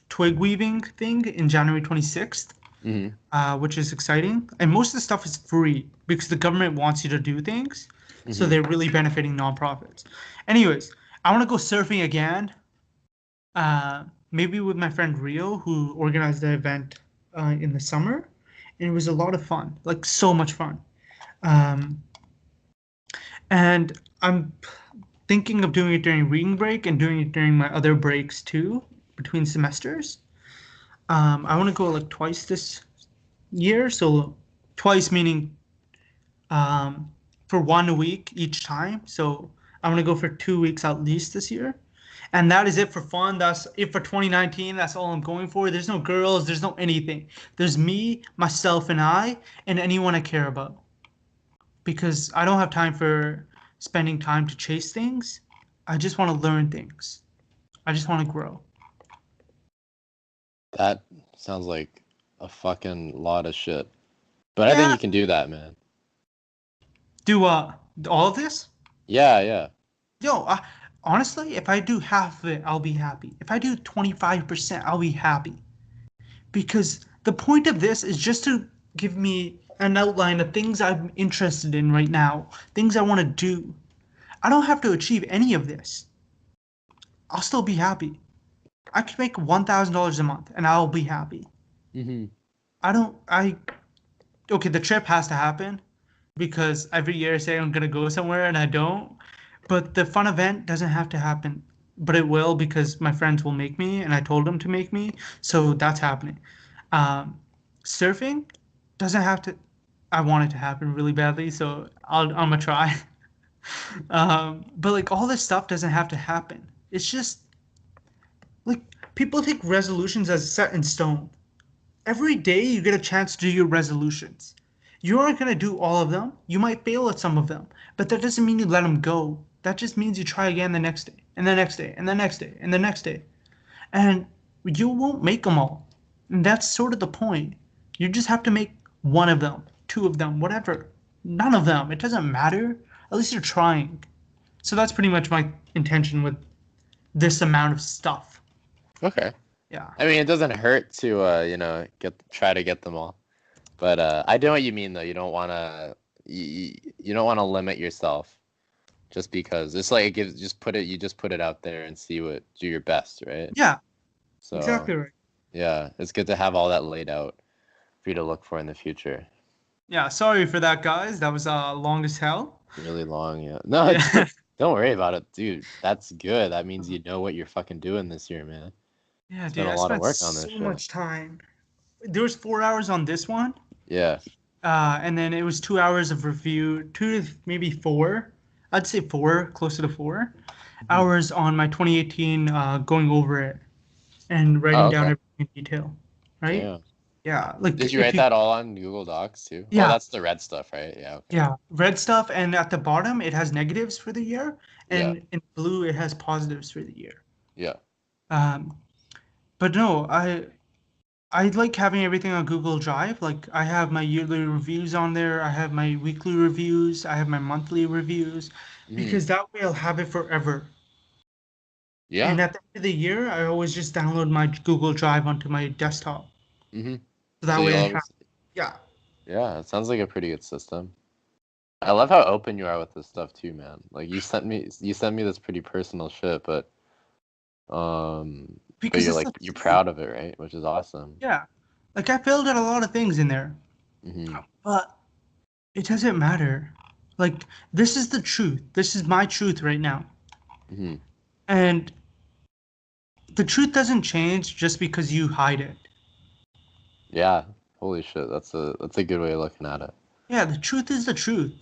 twig weaving thing in January 26th, Hmm. which is exciting. And most of the stuff is free because the government wants you to do things. So Hmm. they're really benefiting nonprofits. Anyways, I want to go surfing again. Maybe with my friend Rio, who organized the event in the summer. And it was a lot of fun, like so much fun. Um, and I'm thinking of doing it during reading break and doing it during my other breaks too, between semesters. I want to go like twice this year, so twice meaning um, for 1 week each time. So I'm gonna go for 2 weeks at least this year, and that is it for fun. That's it for 2019. That's all I'm going for. There's no girls. There's no anything. There's me, myself, and anyone I care about. Because I don't have time for spending time to chase things. I just want to learn things. I just want to grow. That sounds like a fucking lot of shit. But I think Yeah. you can do that, man. Do all of this? Yeah, yeah. Yo, honestly, if I do half of it, I'll be happy. If I do 25%, I'll be happy. Because the point of this is just to give me an outline of things I'm interested in right now, things I want to do. I don't have to achieve any of this. I'll still be happy. I could make $1,000 a month and I'll be happy. Hmm. I don't, I, okay, the trip has to happen because every year I say I'm gonna go somewhere and I don't. But the fun event doesn't have to happen. But it will because my friends will make me and I told them to make me. So that's happening. Um, Surfing doesn't have to. I want it to happen really badly, so I'm gonna try. But like all this stuff doesn't have to happen. It's just like people take resolutions as set in stone. Every day you get a chance to do your resolutions. You aren't going to do all of them. You might fail at some of them, but that doesn't mean you let them go. That just means you try again the next day, and the next day, and the next day, and the next day. And you won't make them all. And that's sort of the point. You just have to make one of them, two of them, whatever. None of them. It doesn't matter. At least you're trying. So that's pretty much my intention with this amount of stuff. Okay. Yeah. I mean, it doesn't hurt to get try to get them all. But I know what you mean though. You don't want to you don't want to limit yourself just because it's like it gives just put it out there and see what do your best, right? Yeah, So exactly right. yeah, it's good to have all that laid out for you to look for in the future. Yeah, sorry for that, guys. That was long as hell. Really long, yeah. No, Yeah. don't worry about it, dude. That's good. That means you know what you're fucking doing this year, man. Yeah, Spent dude, a I lot of spent work on this so shit. much time. There was 4 hours on this one, Yeah. and then it was 2 hours of review, two to maybe four. I'd say four, closer to four Mhm. hours on my 2018, going over it and Oh, writing down okay. everything in detail. Right? Damn. Yeah, like Did you if write you, that all on Google Docs too? Oh, yeah, that's the red stuff, right? Yeah, okay. yeah, red stuff, and at the bottom it has negatives for the year, Yeah, and in blue it has positives for the year. yeah. Um, but no, I like having everything on Google Drive. Like I have my yearly reviews on there, I have my weekly reviews, I have my monthly reviews, Hmm. because that way I'll have it forever. Yeah. And at the end of the year, I always just download my Google Drive onto my desktop. Hmm. So So that way you'll I have, always, yeah. yeah, it sounds like a pretty good system. I love how open you are with this stuff too, man. Like you sent me this pretty personal shit, but Because you're it's like the you're truth. proud of it, right? Which is awesome. Yeah. Like I failed at a lot of things in there, Hmm. but it doesn't matter. Like this is the truth. This is my truth right now. Hmm. And the truth doesn't change just because you hide it. Yeah. Holy shit, that's a good way of looking at it. Yeah, the truth is the truth.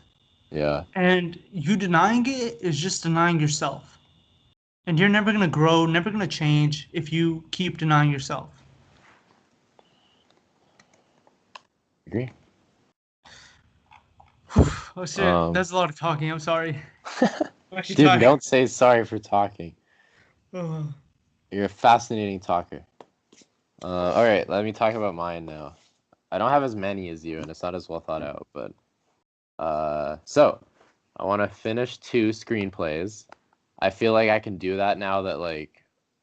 Yeah. And you denying it is just denying yourself. And you're never going to grow, never going to change if you keep denying yourself. Agree. Oh shit, Um, that's a lot of talking. I'm sorry. I'm actually dude, tired. don't say sorry for talking. Oh, You're a fascinating talker. All right, let me talk about mine now. I don't have as many as you, and it's not as well thought out, but so I want to finish two screenplays. I feel like I can do that now that like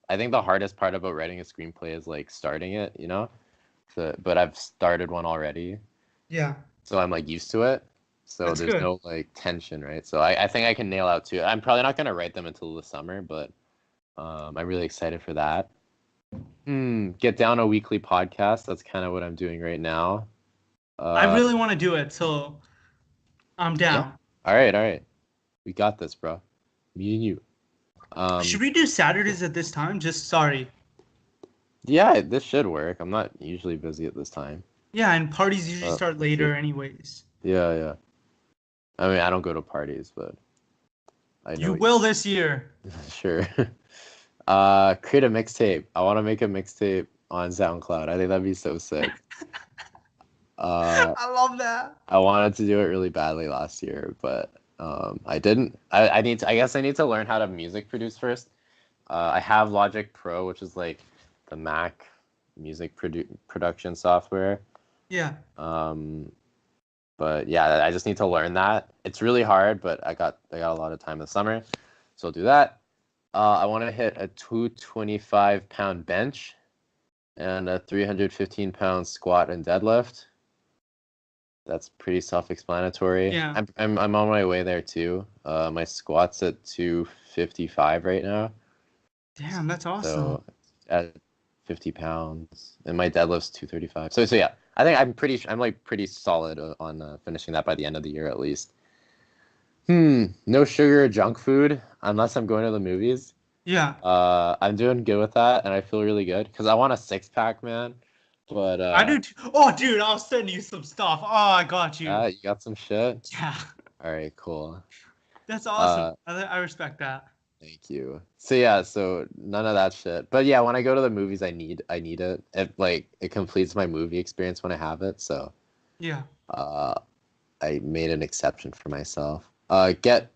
I think the hardest part about writing a screenplay is like starting it, you know? So, but I've started one already, yeah, so I'm like used to it. So that's there's good. no like tension, right? So I think I can nail out two. I'm probably not gonna write them until the summer, but I'm really excited for that. Get down a weekly podcast. That's kind of what I'm doing right now. I Uh, really want to do it, so I'm yeah. down. All right, all right. We got this, bro. Me and you. Should Um, we do Saturdays at this time? Just sorry. yeah, this should work. I'm not usually busy at this time. Yeah, and parties usually start Let's see. later, anyways. Yeah, yeah. I mean, I don't go to parties, but I know You what you will this year. mean. Sure. Create a mixtape. I want to make a mixtape on SoundCloud. I think that'd be so sick. Uh, I love that. I wanted to do it really badly last year, but I didn't. I need to, I guess I need to learn how to music produce first. I have Logic Pro, which is like the Mac music production software. Yeah. Um, but yeah, I just need to learn that. It's really hard, but I got a lot of time this summer, so I'll do that. I want to hit a 225-pound bench and a 315-pound squat and deadlift. That's pretty self-explanatory. Yeah. I'm on my way there too. My squat's at 255 right now, Damn, that's awesome. so at 50 pounds, and my deadlift's 235. So yeah, I think I'm like pretty solid on finishing that by the end of the year at least. No sugar or junk food unless I'm going to the movies. Yeah. I'm doing good with that, and I feel really good because I want a six pack, man. But I do too. Oh, dude, I'll send you some stuff. Oh, I got you. you got some shit. Yeah. All right, cool. That's awesome. Uh, I respect that. Thank you. So yeah, so none of that shit. But yeah, when I go to the movies, I need it. It like it completes my movie experience when I have it. So Yeah. uh, I made an exception for myself. Get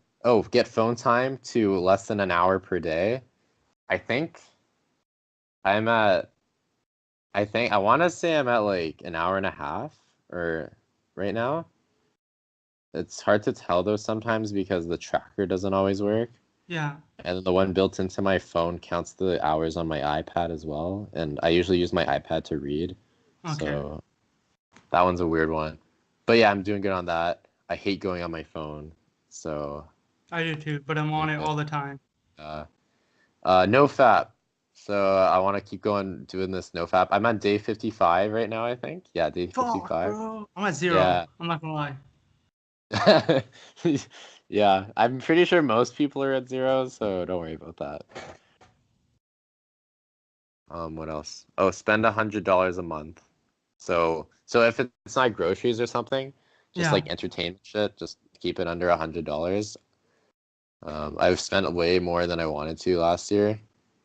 phone time to less than an hour per day. I think I'm at. I think I want to say I'm at like an hour and a half or right now. It's hard to tell though sometimes because the tracker doesn't always work. Yeah. And then the one built into my phone counts the hours on my iPad as well. And I usually use my iPad to read. Okay. So that one's a weird one. But yeah, I'm doing good on that. I hate going on my phone. So I do too, but I'm on doing it good. all the time. Uh, no fap. So I want to keep going doing this no fap. I'm on day 55 right now, I think. Yeah, day Fuck, 55. bro. I'm at 0. Yeah. I'm not gonna lie. Yeah, I'm pretty sure most people are at zero, so don't worry about that. What else? Oh, spend $100 a month. So if it's not groceries or something, just Yeah. like entertainment shit, just keep it under $100. I've spent way more than I wanted to last year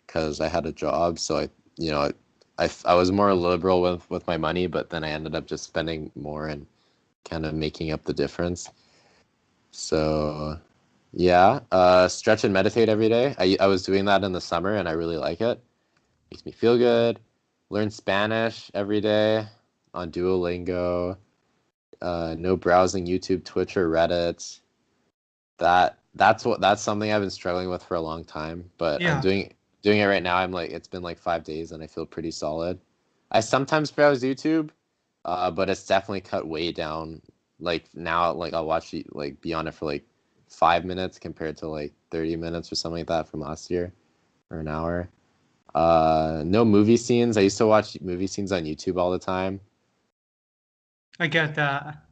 because I had a job, so I I was more liberal with my money, but then I ended up just spending more and kind of making up the difference. So yeah, stretch and meditate every day. I was doing that in the summer and I really like it. Makes me feel good. Learn Spanish every day on Duolingo. No browsing YouTube, Twitch, or Reddit. That's something I've been struggling with for a long time, but I'm Yeah, doing it right now. I'm like it's been like 5 days and I feel pretty solid. I sometimes browse YouTube, but it's definitely cut way down. Like now, like I'll watch like be on it for like 5 minutes compared to like 30 minutes or something like that from last year or an hour. No movie scenes. I used to watch movie scenes on YouTube all the time. I get that.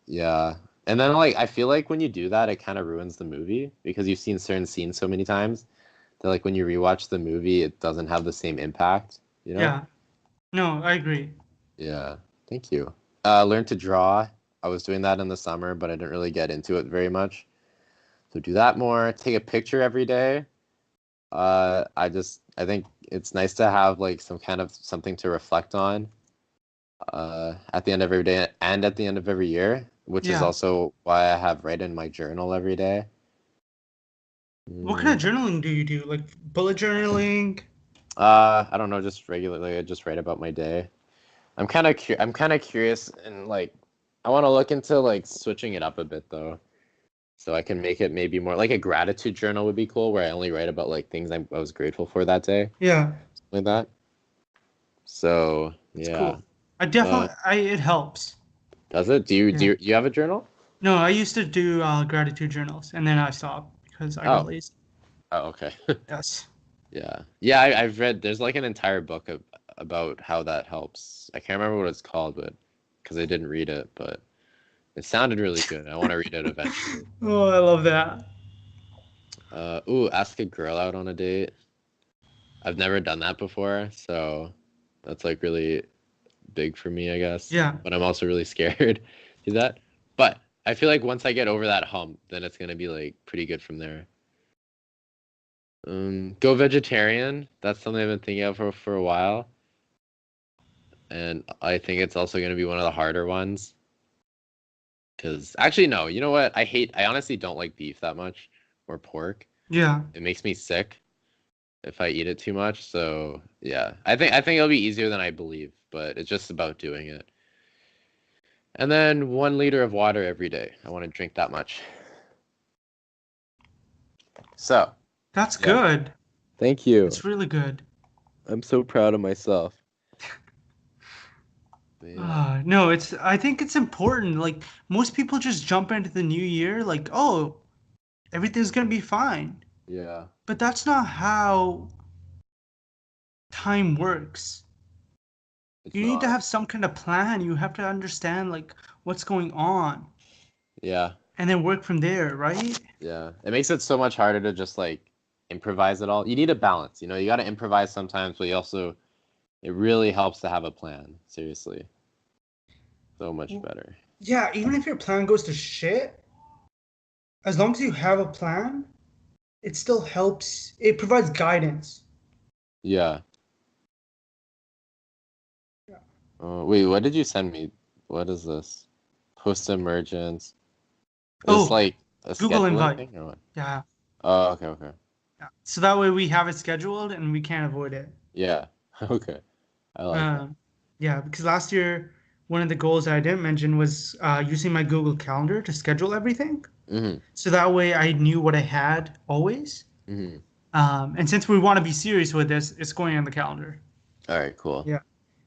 Yeah. And then like I feel like when you do that, it kind of ruins the movie because you've seen certain scenes so many times that like when you rewatch the movie, it doesn't have the same impact, you know? Yeah. No, I agree. Yeah. Thank you. Learn to draw. I was doing that in the summer, but I didn't really get into it very much. So do that more. Take a picture every day. I think it's nice to have like some kind of something to reflect on at the end of every day and at the end of every year, which is Yeah. also why I have write in my journal every day. What kind Mm, of journaling do you do? Like bullet journaling? I don't know, just regularly, I just write about my day. I'm kind of curious and like I want to look into like switching it up a bit though, so I can make it maybe more like a gratitude journal would be cool, where I only write about like things I was grateful for that day, Yeah, like that. So it's yeah, cool. I uh, definitely I it helps. does it? Yeah. You have a journal? No, I used to do gratitude journals and then I stopped because I got Oh, lazy. oh, okay. Yes. Yeah, yeah. I've read. There's like an entire book about how that helps. I can't remember what it's called, but because I didn't read it, but it sounded really good. I want to read it eventually. Oh, I love that. Ooh, ask a girl out on a date. I've never done that before, so that's like really big for me, I guess. Yeah. But I'm also really scared to do that. But I feel like once I get over that hump, then it's gonna be like pretty good from there. Go vegetarian. That's something I've been thinking of for a while, and I think it's also gonna be one of the harder ones. Because actually, no, you know what? I honestly don't like beef that much or pork. Yeah. It makes me sick if I eat it too much. So yeah, I think it'll be easier than I believe, but it's just about doing it. And then 1 liter of water every day. I want to drink that much. So That's yeah, good. thank you. That's really good. I'm so proud of myself. But yeah, No, it's I think it's important. Like most people just jump into the new year like, "Oh, everything's going to be fine." yeah, But that's not how time works. it's You need to not. have some kind of plan. You have to understand like what's going on Yeah, and then work from there, right? yeah. It makes it so much harder to just like improvise it all. You need a balance. You know, you got to improvise sometimes, but you also it really helps to have a plan. Seriously, so much better. Yeah, even if your plan goes to shit, as long as you have a plan, it still helps. It provides guidance. Yeah. Wait, what did you send me? What is this? Post emergence. Is this Oh, like a Google scheduling invite. thing or what? Yeah. Oh, okay, okay. Yeah. So that way we have it scheduled and we can't avoid it. Yeah. Okay. I like that. Um, yeah, because last year one of the goals that I didn't mention was using my Google Calendar to schedule everything. Mm-hmm. So that way I knew what I had always. Mm-hmm. And since we want to be serious with this, it's going on the calendar. All right, cool. Yeah.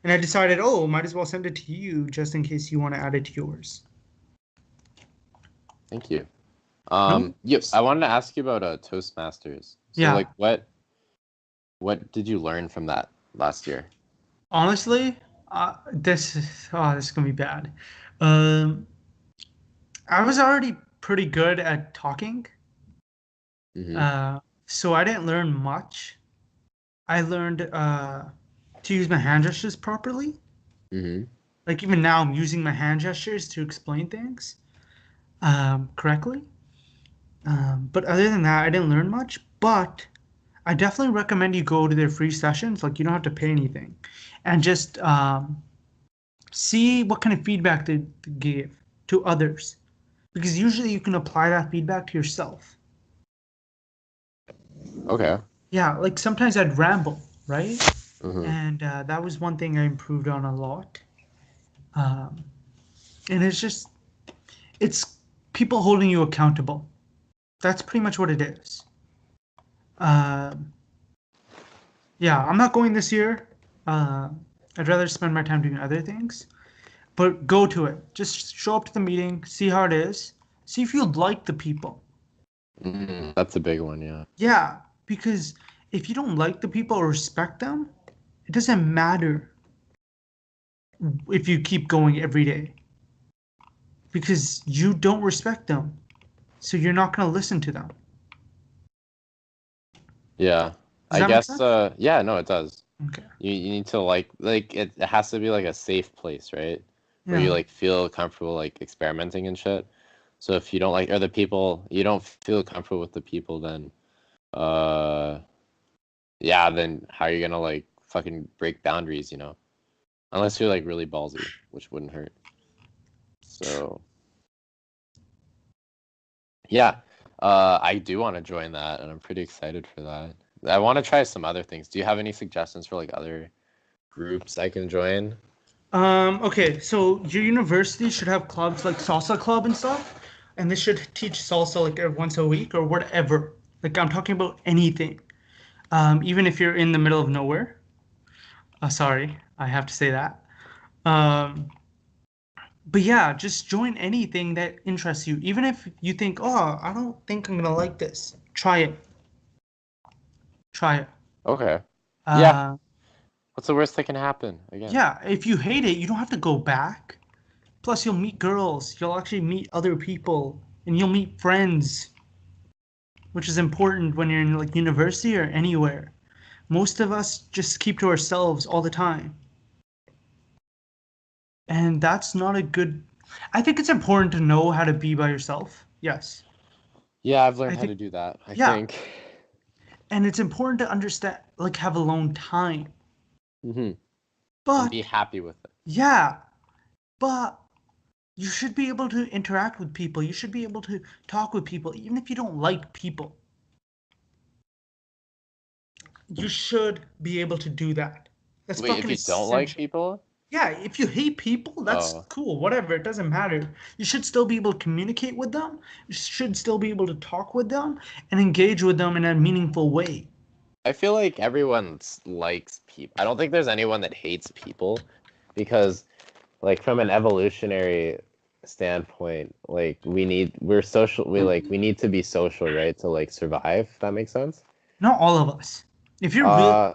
And I decided, oh, might as well send it to you just in case you want to add it to yours. Thank you. No? I wanted to ask you about Toastmasters. So Yeah. like what did you learn from that last year? Honestly, this is gonna be bad. Um, I was already pretty good at talking, Mm-hmm. uh, so I didn't learn much. I learned to use my hand gestures properly. Mm-hmm. Like even now, I'm using my hand gestures to explain things correctly. But other than that, I didn't learn much. But I definitely recommend you go to their free sessions. Like you don't have to pay anything, and just see what kind of feedback they give to others, because usually you can apply that feedback to yourself. Okay. Yeah, like sometimes I'd ramble, right? Mm-hmm. And that was one thing I improved on a lot. Um, and it's people holding you accountable. That's pretty much what it is. Um, yeah, I'm not going this year. Uh, I'd rather spend my time doing other things. But go to it. Just show up to the meeting, see how it is, see if you like the people. That's a big one, yeah. Yeah, because if you don't like the people or respect them, it doesn't matter if you keep going every day because you don't respect them. So you're not going to listen to them. Yeah. Does I that make guess sense? yeah, no, it does. Okay. You need to like it has to be like a safe place, right? Where you Yeah. like feel comfortable like experimenting and shit. So if you don't like or the people you don't feel comfortable with the people, then uh yeah, then how are you gonna like fucking break boundaries, you know? Unless you're like really ballsy, which wouldn't hurt. So yeah, I do want to join that, and I'm pretty excited for that. I want to try some other things. Do you have any suggestions for like other groups I can join? Okay, so your university should have clubs like salsa club and stuff, and they should teach salsa like once a week or whatever. Like I'm talking about anything. Even if you're in the middle of nowhere. Sorry, I have to say that. Um, but yeah, just join anything that interests you. Even if you think, oh, I don't think I'm gonna like this. Try it. Try it. Okay. Yeah. Uh, What's the worst that can happen? Again. yeah, if you hate it, you don't have to go back. Plus, you'll meet girls. You'll actually meet other people, and you'll meet friends, which is important when you're in like university or anywhere. Most of us just keep to ourselves all the time, and that's not a good. I think it's important to know how to be by yourself. Yes, Yeah, I've I learned how think to do that, I yeah, think. and it's important to understand, like, have alone time. Hmm. And be But happy with it. yeah, but you should be able to interact with people. You should be able to talk with people, even if you don't like people. You should be able to do that. That's Wait, if fucking you don't like essential. people? Yeah, if you hate people, that's Oh, cool. Whatever, it doesn't matter. You should still be able to communicate with them. You should still be able to talk with them and engage with them in a meaningful way. I feel like everyone likes people. I don't think there's anyone that hates people because like from an evolutionary standpoint, like we're social we need to be social, right? To like survive, if that makes sense. Not all of us. If you're real, Uh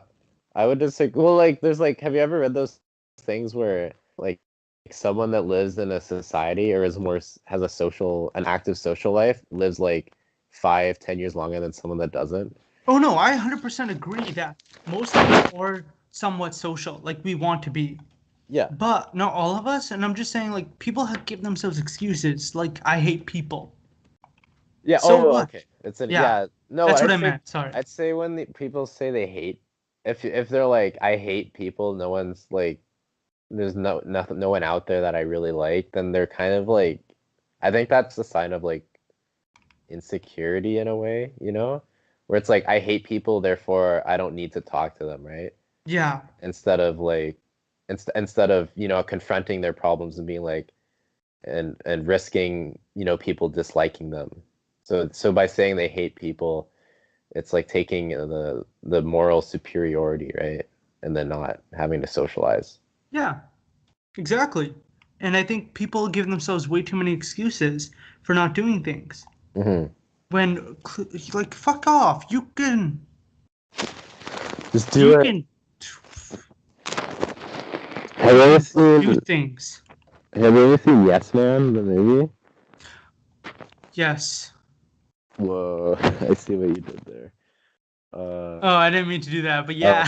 I would just like well like there's like have you ever read those things where like someone that lives in a society or is has a social an active social life lives like 5, 10 years longer than someone that doesn't? oh no, I 100% agree that most of us are somewhat social, like we want to be. Yeah. But not all of us, and I'm just saying, like, people have give themselves excuses, like, I hate people. Yeah. So Oh, what? okay. It's an Yeah, yeah. No, that's what I meant. Sorry. I'd say when the people say they hate, if they're like I hate people, no one's like there's nothing no one out there that I really like, then they're kind of like I think that's a sign of like insecurity in a way, you know, where it's like I hate people, therefore I don't need to talk to them, right? Yeah, Instead of like instead of confronting their problems and being like and risking people disliking them. So by saying they hate people, it's like taking the moral superiority, right? And then not having to socialize. yeah, exactly. And I think people give themselves way too many excuses for not doing things. Hmm. When, like, fuck off. Just do You it. can, Have you you ever can do seen things. Yes Man, the movie? Yes. Whoa, I see what you did there. Oh, I didn't mean to do that, but Oh, yeah.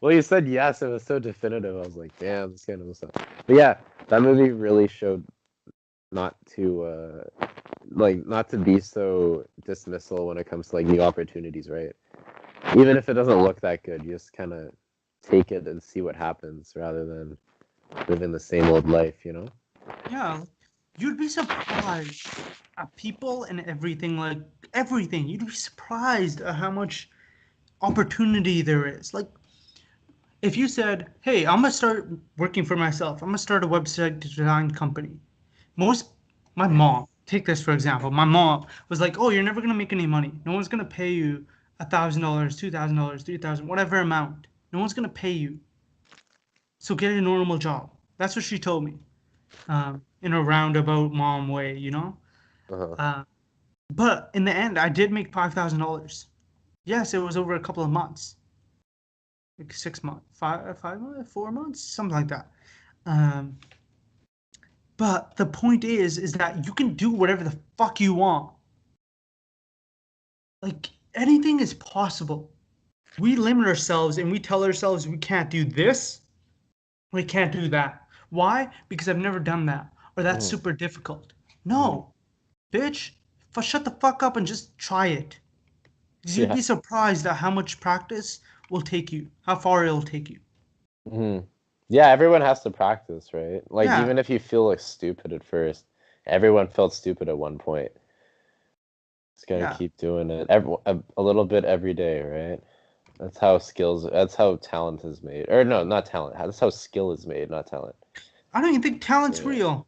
well, you said yes. It was so definitive. I was like, damn, this guy knows stuff. But yeah, that movie really showed not to not to be so dismissal when it comes to like new opportunities, right? Even if it doesn't look that good, you just kind of take it and see what happens rather than living the same old life, you know? Yeah, you'd be surprised at people and everything, like everything. You'd be surprised at how much opportunity there is. Like, if you said, "Hey, I'm gonna start working for myself. I'm gonna start a website design company." Most, my mom, take this for example. My mom was like, "Oh, you're never gonna make any money. No one's gonna pay you $1,000, $2,000, 3,000, whatever amount. No one's gonna pay you. So get a normal job." That's what she told me, in a roundabout mom way, you know. Uh-huh. Uh, but in the end, I did make $5,000. Yes, it was over a couple of months, like 6 months, 5 months, 4 months, something like that. Um, but the point is that you can do whatever the fuck you want. Like anything is possible. We limit ourselves and we tell ourselves we can't do this, we can't do that. Why? Because I've never done that, or that's Mm-hmm. super difficult. Mm-hmm. No, bitch, shut the fuck up and just try it. You'd Yeah. be surprised at how much practice will take you, how far it'll take you. Mm-hmm. Yeah, everyone has to practice, right? Like, Yeah, even if you feel like stupid at first, everyone felt stupid at one point. Just gotta yeah. keep doing it a little bit every day, right? That's how talent is made. Or no, not talent. That's how skill is made, not talent. I don't even think talent's Yeah. real.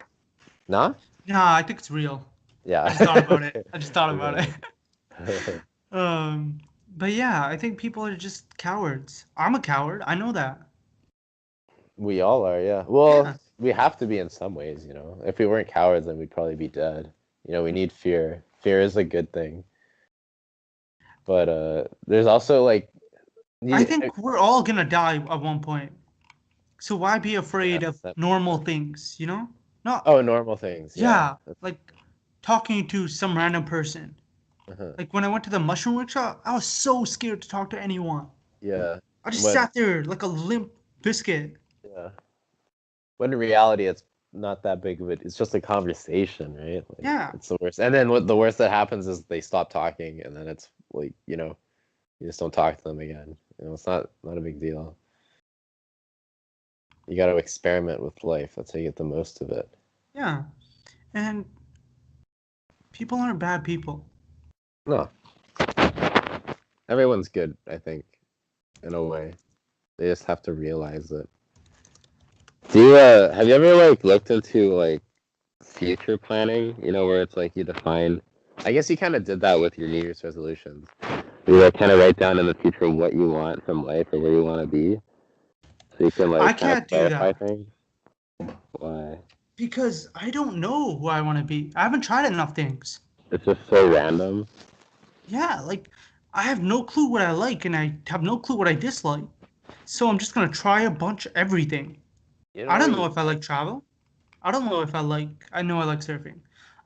Nah? Nah, I think it's real. I Yeah. just thought about it. Okay. I just thought about it. Yeah. But yeah, I think people are just cowards. I'm a coward. I know that. We all are, yeah. Well, Yeah. we have to be in some ways, you know. If we weren't cowards, then we'd probably be dead. You know, we need fear. Fear is a good thing. But there's also like I you, think we're all gonna die at one point. So why be afraid of yes. That makes normal sense. things, you know? Not, Oh, normal things. Yeah. yeah, like talking to some random person. Uh-huh. Like when I went to the mushroom workshop, I was so scared to talk to anyone. Yeah. I just When sat there like a limp biscuit. yeah. When in reality it's not that big of it. It's just a conversation, right? Like Yeah. it's the worst. And then what the worst that happens is they stop talking and then it's like, you just don't talk to them again. It's not a big deal. You got to experiment with life. That's how you get the most of it. Yeah. And people aren't bad people. No, everyone's good, I think, in a way. They just have to realize it. Do you have you ever like looked into like future planning? You know, where it's like you define. I guess you kind of did that with your New Year's resolutions. You like kind of write down in the future what you want from life or where you want to be, so you can I like kind of can't do clarify that things. Why? because I don't know who I want to be. I haven't tried enough things. It's just so random. Yeah, like I have no clue what I like and I have no clue what I dislike. So I'm just gonna try a bunch of everything. You I know what don't know you if I like travel. I don't know if I like. I know I like surfing.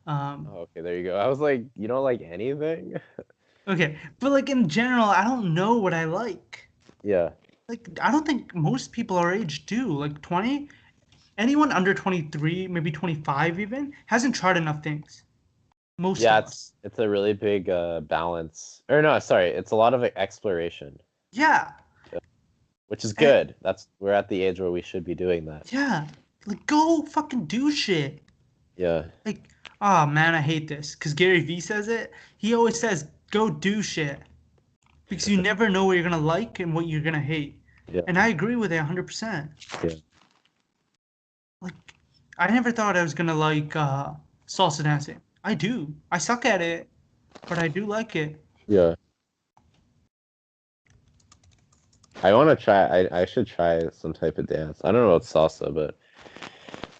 Oh, okay, there you go. I was like, you don't like anything? Okay, but like in general, I don't know what I like. Yeah. Like I don't think most people our age do. Like 20, anyone under 23, maybe 25 even, hasn't tried enough things. Most Yeah, of it's us. it's a really big balance. Or no, sorry, it's a lot of exploration, Yeah. yeah, which is And good. That's we're at the age where we should be doing that. yeah. Like go fucking do shit. Yeah. Like, oh man, I hate this. Cause Gary Vee says it. He always says, go do shit. Because you never know what you're gonna like and what you're gonna hate. Yeah. And I agree with it 100%. Yeah. Like, I never thought I was gonna like salsa dancing. I do. I suck at it, but I do like it. Yeah. I want to try. I should try some type of dance. I don't know about salsa, but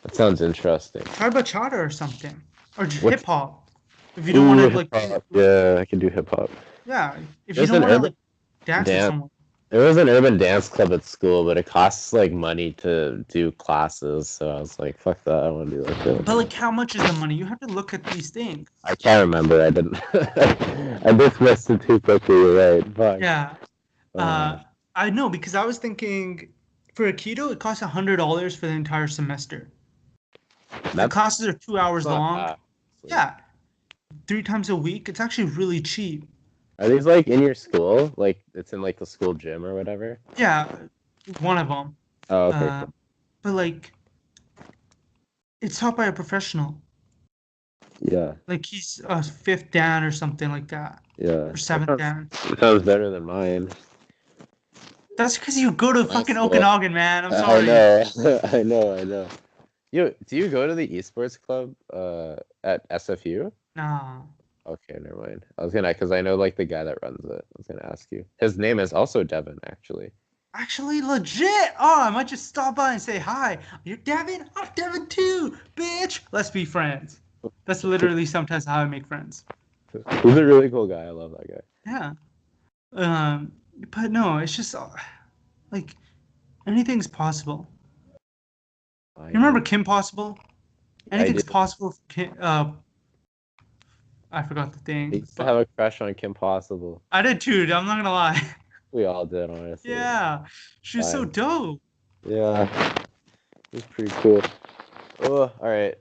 that sounds interesting. Try bachata or something, or just hip What's hop. If you don't want ooh to hip like, hop? Yeah, I can do hip hop. yeah. If you There's don't an want to urban like dance with dance. someone, There was an urban dance club at school, but it costs like money to do classes. So I was like, fuck that. I want to do that but shit. like, how much is the money? You have to look at these things. I can't remember. I didn't. I dismissed it too quickly. You're right. Fuck. Yeah. Uh, I know because I was thinking for a keto, it costs $100 for the entire semester. The that's classes are two that's hours not long. bad. Honestly. Yeah, 3 times a week. It's actually really cheap. Are these like in your school? Like it's in like the school gym or whatever? Yeah, one of them. Oh, okay, Uh, cool. but like it's taught by a professional. Yeah, Like he's a fifth dan or something like that, yeah. or seventh dan. That sounds better than mine. That's because you go to My fucking school. Okanagan, man. I'm I sorry. know, I know, I know. Do you go to the esports club at SFU? Nah. Okay, never mind. I was gonna, because I know like the guy that runs it. I was gonna ask you. His name is also Devin, actually. Actually, legit. Oh, I might just stop by and say hi. You're Devin? I'm Devin too, bitch. Let's be friends. That's literally sometimes how I make friends. He's a really cool guy. I love that guy. Yeah. Um, but no, it's just like anything's possible. I You remember know. Kim Possible? I Anything's do. possible. I forgot the I thing, used to have but a crush on Kim Possible. I did too. I'm not gonna lie. We all did, honestly. Yeah, she was so Fine. dope. Yeah, it's pretty cool. Oh, all right.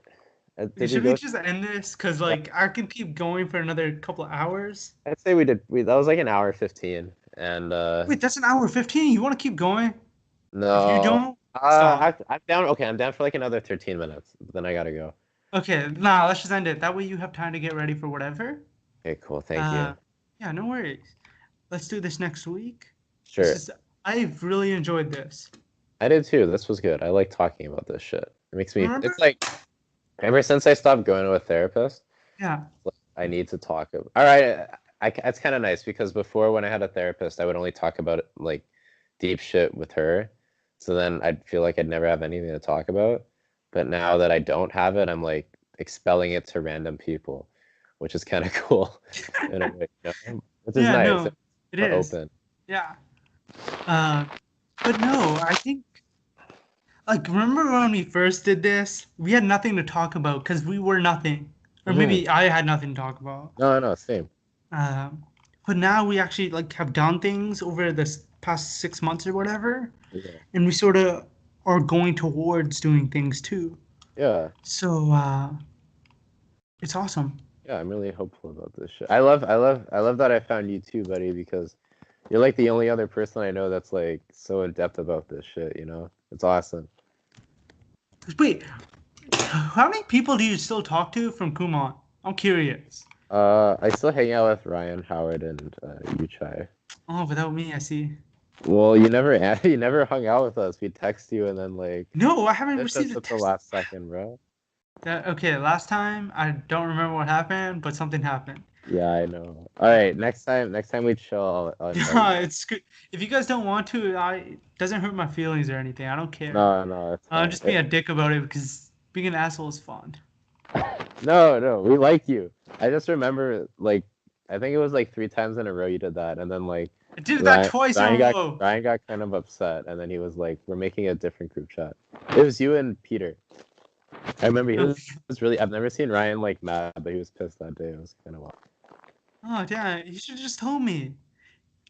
Did you Should we go? just end this? Cause like I can keep going for another couple of hours. I'd say we did. That was like an hour 15, and Wait, that's an hour 15. You want to keep going? If you no, don't, stop. I'm down. Okay, I'm down for like another 13 minutes. But then I gotta go. Okay, nah, let's just end it. That way you have time to get ready for whatever. Okay, cool. Thank you. Uh, yeah, no worries. Let's do this next week. This Sure. is, I've really enjoyed this. I did too. This was good. I like talking about this shit. It makes me. Remember? It's like ever since I stopped going to a therapist, Yeah. like, I need to talk. All right, it's kind of nice because before when I had a therapist, I would only talk about like deep shit with her. So then I'd feel like I'd never have anything to talk about. But now that I don't have it, I'm like expelling it to random people, which is kind of cool in a way, which is Yeah, nice. no, It's it more is. open. Yeah. Uh, but no, I think like remember when we first did this? We had nothing to talk about because we were nothing, or Hmm. maybe I had nothing to talk about. No, no, same. Um, but now we actually like have done things over this past 6 months or whatever, Yeah, and we sort of are going towards doing things too. yeah. So it's awesome. Yeah, I'm really hopeful about this shit. I love that I found you too, buddy, because you're like the only other person I know that's like so in depth about this shit, you know? It's awesome. Wait, how many people do you still talk to from Kumon? I'm curious. I still hang out with Ryan, Howard, and Yuchai. Oh, without me, I see. Well, you never you never hung out with us. We text you and then like No, I haven't it's received just a at the text. last second, bro. Okay, last time I don't remember what happened, but something happened. Yeah, I know. All right, next time we chill, I'll invite you. It's good. If you guys don't want to, it doesn't hurt my feelings or anything. I don't care. No, no, it's I'm fine. just being a dick about it because being an asshole is fun. No, no, we like you. I just remember like I think it was like 3 times in a row you did that, and then like I did that twice in a row. Ryan got kind of upset, and then he was like, "We're making a different group chat." It was you and Peter. I remember was really. I've never seen Ryan like mad, but he was pissed that day. It was kind of wild. Oh, damn! You should have just told me.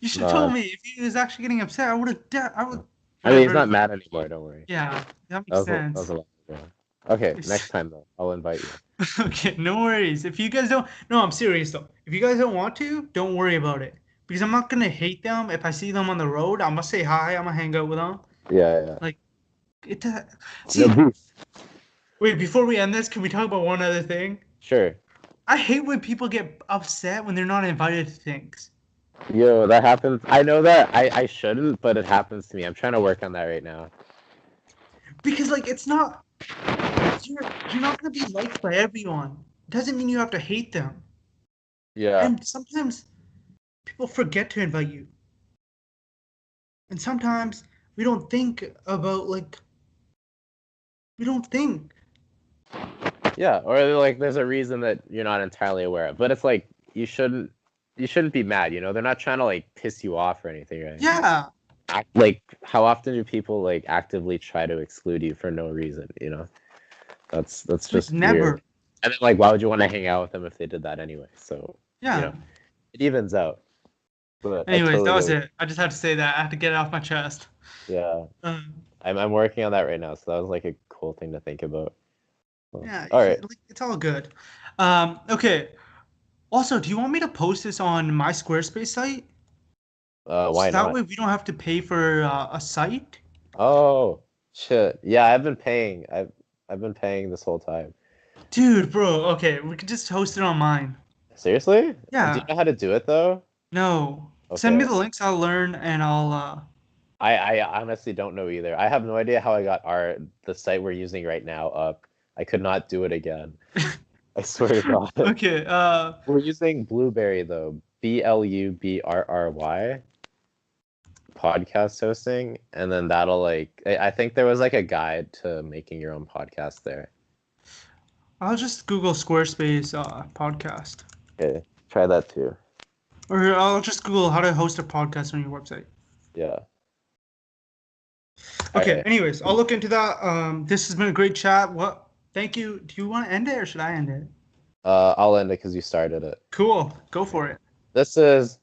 You should have No, told me if he was actually getting upset. I would have. I would. I mean he's Whatever. not mad anymore. Don't worry. Yeah, that makes That was sense. a lot. Yeah. Okay, next time though, I'll invite you. Okay, no worries. If you guys don't, no, I'm serious though. If you guys don't want to, don't worry about it. Because I'm not gonna hate them. If I see them on the road, I'm gonna say hi. I'm gonna hang out with them. Yeah, yeah. Like it. No See, beef. wait. Before we end this, can we talk about one other thing? Sure. I hate when people get upset when they're not invited to things. Yo, that happens. I know that I shouldn't, but it happens to me. I'm trying to work on that right now. Because like it's not. You're not gonna be liked by everyone. Doesn't mean you have to hate them. Yeah. And sometimes people forget to invite you. And sometimes we don't think about like we don't think. Yeah, or like there's a reason that you're not entirely aware of. But it's like you shouldn't be mad, you know? They're not trying to like piss you off or anything, right? Yeah, Like how often do people like actively try to exclude you for no reason, you know? That's like just weird. never. And then like why would you want to hang out with them if they did that anyway? So, you Yeah. know, it evens out. But I Anyways, that totally was get what it. I just had to say that. I had to get it off my chest. yeah. Um, I'm working on that right now, so that was like a cool thing to think about. Well, yeah, all right. like it's all good. Okay. Also, do you want me to post this on my Squarespace site? So Why that not? way we don't have to pay for a site? Oh, shit. Yeah, I've been paying this whole time. Dude, bro, okay, we can just host it on mine. Seriously? Do you Yeah, know how to do it though? no. Send me Okay. the links, I'll learn and I'll I honestly don't know either. I have no idea how I got the site we're using right now up. I could not do it again. I swear to God. Okay, We're using Blueberry though. Blubrry podcast hosting, and then that'll like I think there was like a guide to making your own podcast there. I'll just Google Squarespace podcast. Okay, try that too. Or I'll just Google how to host a podcast on your website. Yeah. All Okay, right. anyways, I'll look into that. This has been a great chat. What? Thank you. Do you want to end it or should I end it? I'll end it because you started it. Cool. Go for it. This is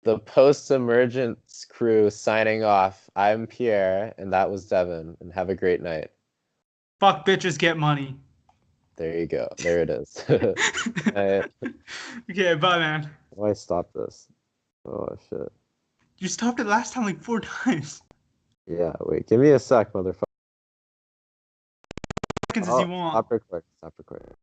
the post-emergence crew signing off. I'm Pierre, and that was Devin, and have a great night. Fuck bitches get money. There you go. There it is. I, Okay, bye, man. why stop this? Oh shit. You stopped it last time like 4 times. Yeah, wait, give me a sec, motherfucker. Seconds as Oh, you want. stop recording. Stop recording.